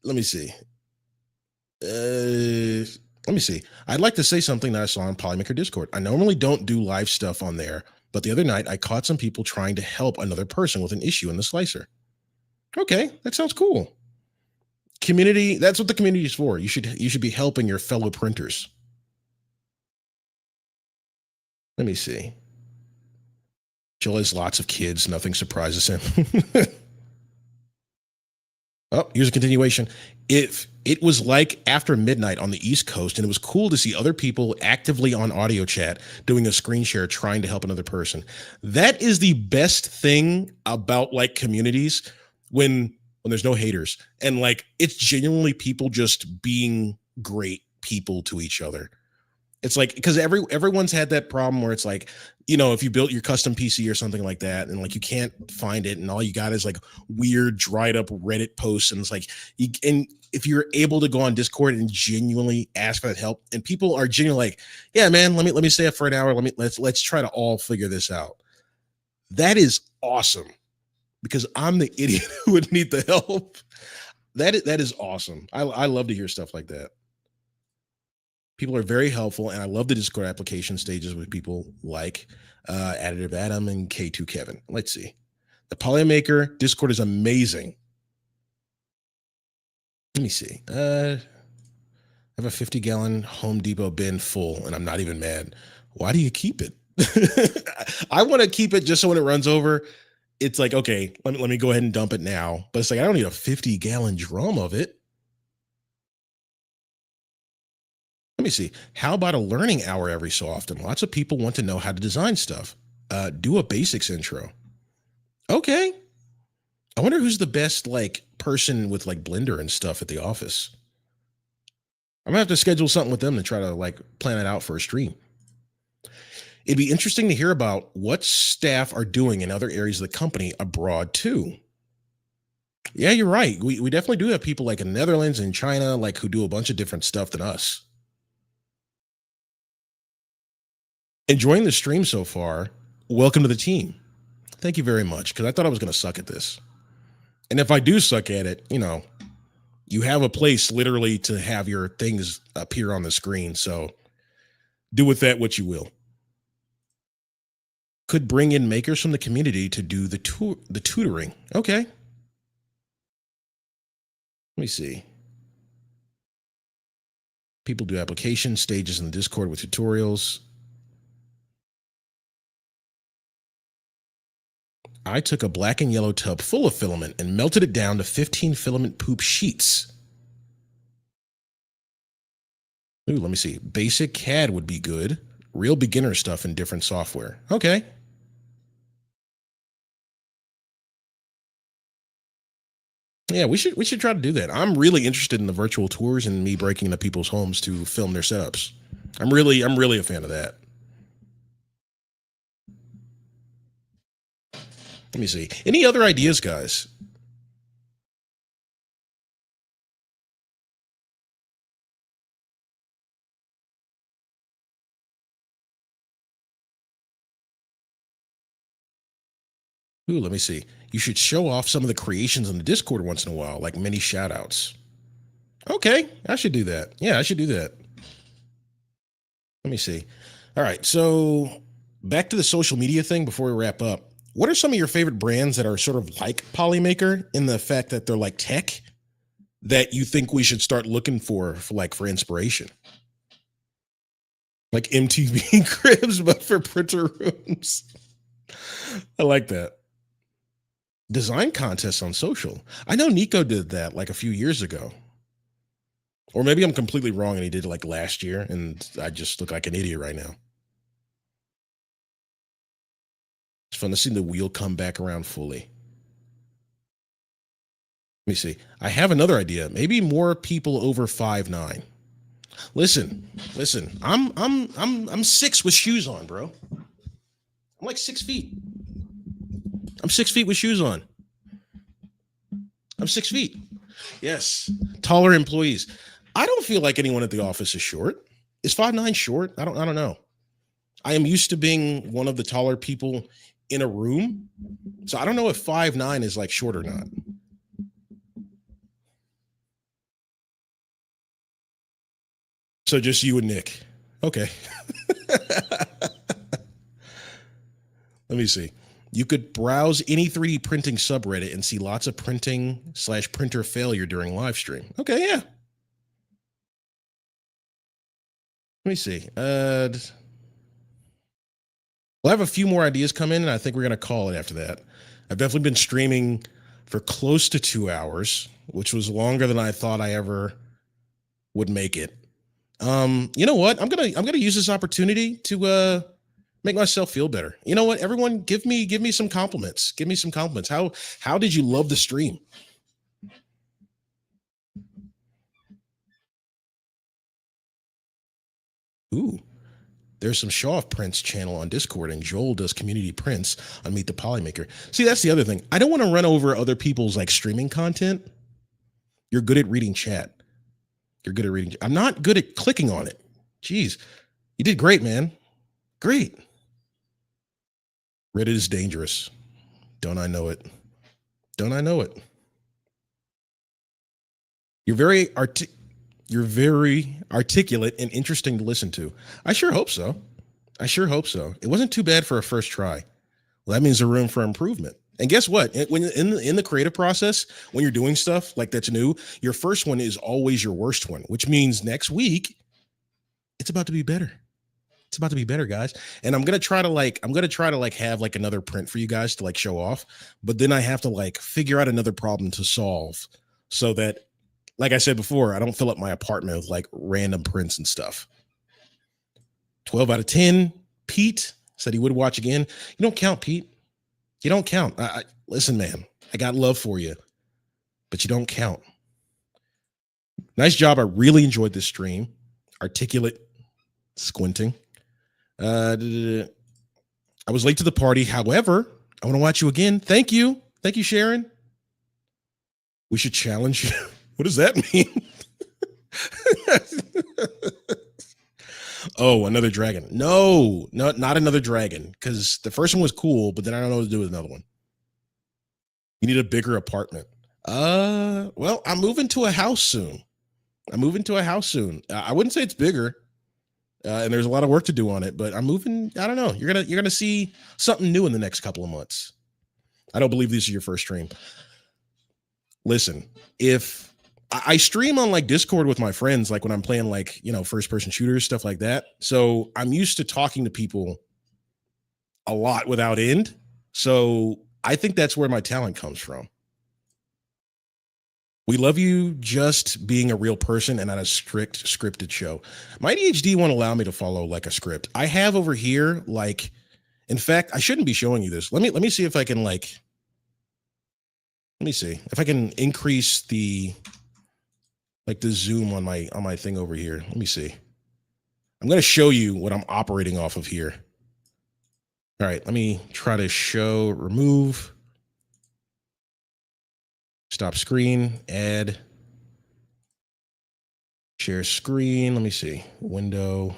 Let me see. Let me see. I'd like to say something that I saw on Polymaker Discord. I normally don't do live stuff on there, but the other night I caught some people trying to help another person with an issue in the slicer. Okay, that sounds cool. Community, that's what the community is for. You should be helping your fellow printers. Let me see. Jill has lots of kids. Nothing surprises him. Oh, here's a continuation. If it was like after midnight on the East Coast, and it was cool to see other people actively on audio chat doing a screen share trying to help another person. That is the best thing about like communities when there's no haters and like it's genuinely people just being great people to each other. It's like because everyone's had that problem where it's like, you know, if you built your custom PC or something like that and like you can't find it and all you got is like weird dried up Reddit posts and it's like and if you're able to go on Discord and genuinely ask for that help and people are genuinely like, yeah, man, let me stay up for an hour. Let's try to all figure this out. That is awesome because I'm the idiot who would need the help. That is awesome. I love to hear stuff like that. People are very helpful, and I love the Discord application stages with people like Additive Adam and K2 Kevin. Let's see. The Polymaker Discord is amazing. Let me see. I have a 50-gallon Home Depot bin full, and I'm not even mad. Why do you keep it? I want to keep it just so when it runs over, it's like, okay, let me go ahead and dump it now. But it's like, I don't need a 50-gallon drum of it. Let me see. How about a learning hour every so often? Lots of people want to know how to design stuff. Do a basics intro. Okay. I wonder who's the best like person with like Blender and stuff at the office. I'm gonna have to schedule something with them to try to like plan it out for a stream. It'd be interesting to hear about what staff are doing in other areas of the company abroad too. Yeah, you're right. We definitely do have people like in the Netherlands and China, like who do a bunch of different stuff than us. Enjoying the stream so far. Welcome to the team. Thank you very much, because I thought I was going to suck at this. And if I do suck at it, you know, you have a place literally to have your things appear on the screen. So do with that what you will. Could bring in makers from the community to do the tutoring. Okay. Let me see. People do application stages in the Discord with tutorials. I took a black and yellow tub full of filament and melted it down to 15 filament poop sheets. Ooh, let me see. Basic CAD would be good. Real beginner stuff in different software. Okay. Yeah, we should try to do that. I'm really interested in the virtual tours and me breaking into people's homes to film their setups. I'm really a fan of that. Let me see. Any other ideas, guys? Ooh, let me see. You should show off some of the creations in the Discord once in a while, like mini shout outs. Okay, I should do that. Yeah, I should do that. Let me see. All right, so back to the social media thing before we wrap up. What are some of your favorite brands that are sort of like Polymaker in the fact that they're like tech that you think we should start looking for inspiration? Like MTV Cribs, but for printer rooms. I like that. Design contests on social. I know Nico did that like a few years ago. Or maybe I'm completely wrong and he did it like last year and I just look like an idiot right now. It's fun to see the wheel come back around fully. Let me see. I have another idea. Maybe more people over 5'9". Listen. I'm 6 with shoes on, bro. I'm like 6 feet. I'm 6 feet with shoes on. I'm 6 feet. Yes. Taller employees. I don't feel like anyone at the office is short. Is 5'9" short? I don't know. I am used to being one of the taller people in a room. So I don't know if 5'9" is like short or not. So just you and Nick. Okay. Let me see. You could browse any 3D printing subreddit and see lots of printing/printer failure during live stream. Okay, yeah. Let me see. We'll have a few more ideas come in, and I think we're going to call it after that. I've definitely been streaming for close to 2 hours, which was longer than I thought I ever would make it. You know what? I'm gonna use this opportunity to make myself feel better. You know what? Everyone, give me some compliments. Give me some compliments. How did you love the stream? Ooh, there's some Show Off Prince channel on Discord, and Joel does community prints on Meet the Polymaker. See, that's the other thing. I don't want to run over other people's like streaming content. You're good at reading chat. You're good at reading. I'm not good at clicking on it. Jeez, you did great, man. Great. Reddit is dangerous. Don't I know it? Don't I know it? You're very articulate and interesting to listen to. I sure hope so. I sure hope so. It wasn't too bad for a first try. Well, that means there's room for improvement. And guess what? When in the creative process, when you're doing stuff like that's new, your first one is always your worst one, which means next week it's about to be better. It's about to be better, guys. And I'm gonna try to have like another print for you guys to like show off, but then I have to like figure out another problem to solve so that, like I said before, I don't fill up my apartment with like random prints and stuff. 12 out of 10. Pete said he would watch again. You don't count, Pete. You don't count. Listen, man, I got love for you, but you don't count. Nice job. I really enjoyed this stream. Articulate squinting. I was late to the party. However, I want to watch you again. Thank you. Thank you, Sharon. We should challenge you. What does that mean? Oh, another dragon. No, not another dragon. Because the first one was cool, but then I don't know what to do with another one. You need a bigger apartment. Well, I'm moving to a house soon. I wouldn't say it's bigger. And there's a lot of work to do on it, but I'm moving. I don't know. You're gonna see something new in the next couple of months. I don't believe this is your first stream. Listen, if I stream on like Discord with my friends, like when I'm playing like, first person shooters, stuff like that. So I'm used to talking to people a lot without end. So I think that's where my talent comes from. We love you just being a real person and not a strict scripted show. My ADHD won't allow me to follow like a script. I have over here, like, in fact, I shouldn't be showing you this. Let me see if I can let me see if I can increase the zoom on my thing over here. Let me see. I'm going to show you what I'm operating off of here. All right, let me try to remove. Stop screen, add, share screen. Let me see, window.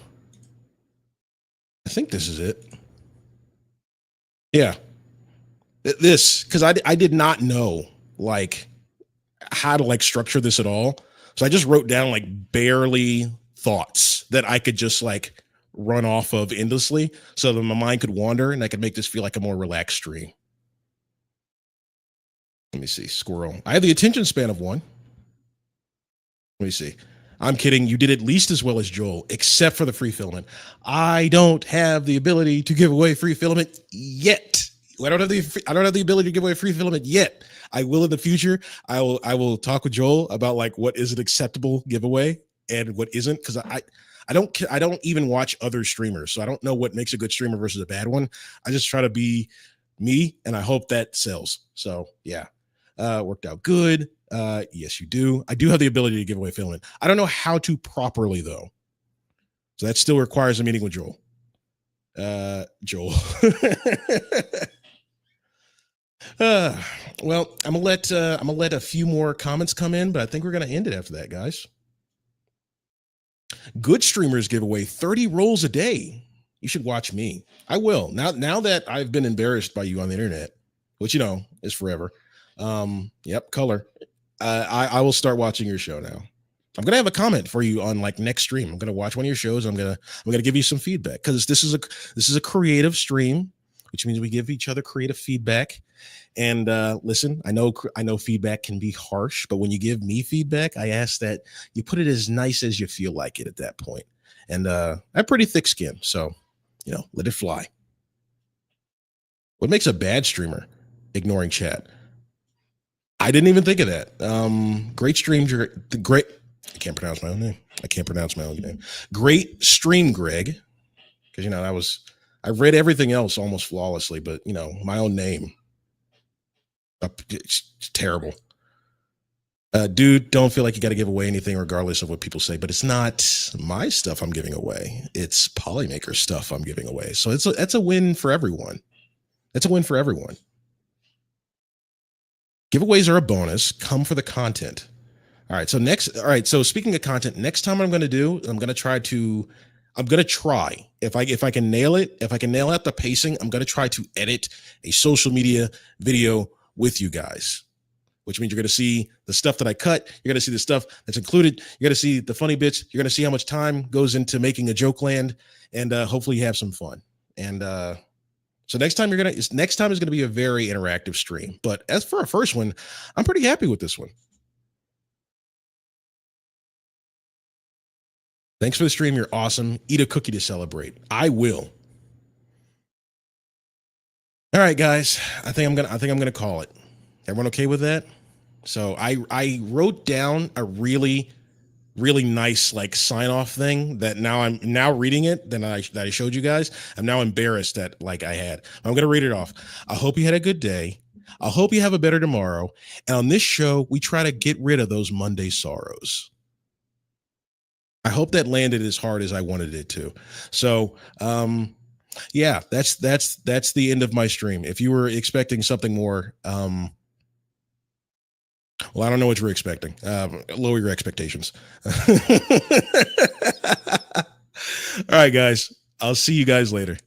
I think this is it. Yeah, this, because I did not know like how to like structure this at all. So I just wrote down like barely thoughts that I could just like run off of endlessly so that my mind could wander and I could make this feel like a more relaxed stream. Let me see. Squirrel. I have the attention span of one. Let me see. I'm kidding. You did at least as well as Joel, except for the free filament. I don't have the ability to give away free filament yet. I don't have the ability to give away free filament yet. I will in the future. I will talk with Joel about like what is an acceptable giveaway and what isn't, because I don't even watch other streamers, so I don't know what makes a good streamer versus a bad one. I just try to be me, and I hope that sells. So yeah. Worked out good. Yes, you do. I do have the ability to give away filament. I don't know how to properly though. So that still requires a meeting with Joel. Joel. Well, I'm gonna let a few more comments come in, but I think we're gonna end it after that, guys. Good streamers give away 30 rolls a day. You should watch me. I will. Now that I've been embarrassed by you on the internet, which is forever. Yep, color. I will start watching your show now. I'm gonna have a comment for you on like next stream. I'm gonna watch one of your shows. I'm gonna give you some feedback because this is a creative stream, which means we give each other creative feedback. And listen, I know feedback can be harsh, but when you give me feedback, I ask that you put it as nice as you feel like it at that point. And I have pretty thick skin, so let it fly. What makes a bad streamer? Ignoring chat. I didn't even think of that. Great stream, great. I can't pronounce my own name. Great stream, Greg. Because I read everything else almost flawlessly, but my own name. It's terrible. Dude, don't feel like you got to give away anything regardless of what people say, but it's not my stuff I'm giving away. It's Polymaker stuff I'm giving away. So that's a win for everyone. That's a win for everyone. Giveaways are a bonus. Come for the content. All right. So speaking of content, next time I'm going to try if I can nail it, if I can nail out the pacing, I'm going to try to edit a social media video with you guys, which means you're going to see the stuff that I cut. You're going to see the stuff that's included. You're going to see the funny bits. You're going to see how much time goes into making a joke land, and hopefully you have some fun. And so next time is going to be a very interactive stream. But as for our first one, I'm pretty happy with this one. Thanks for the stream. You're awesome. Eat a cookie to celebrate. I will. All right, guys. I think I'm gonna call it. Everyone okay with that? So I wrote down a really, really nice like sign off thing that I'm now reading it that I showed you guys. I'm now embarrassed that like I had. I'm gonna read it off. I hope you had a good day. I hope you have a better tomorrow. And on this show, we try to get rid of those Monday sorrows. I hope that landed as hard as I wanted it to. So, yeah, that's the end of my stream. If you were expecting something more, well, I don't know what you were expecting. Lower your expectations. All right, guys. I'll see you guys later.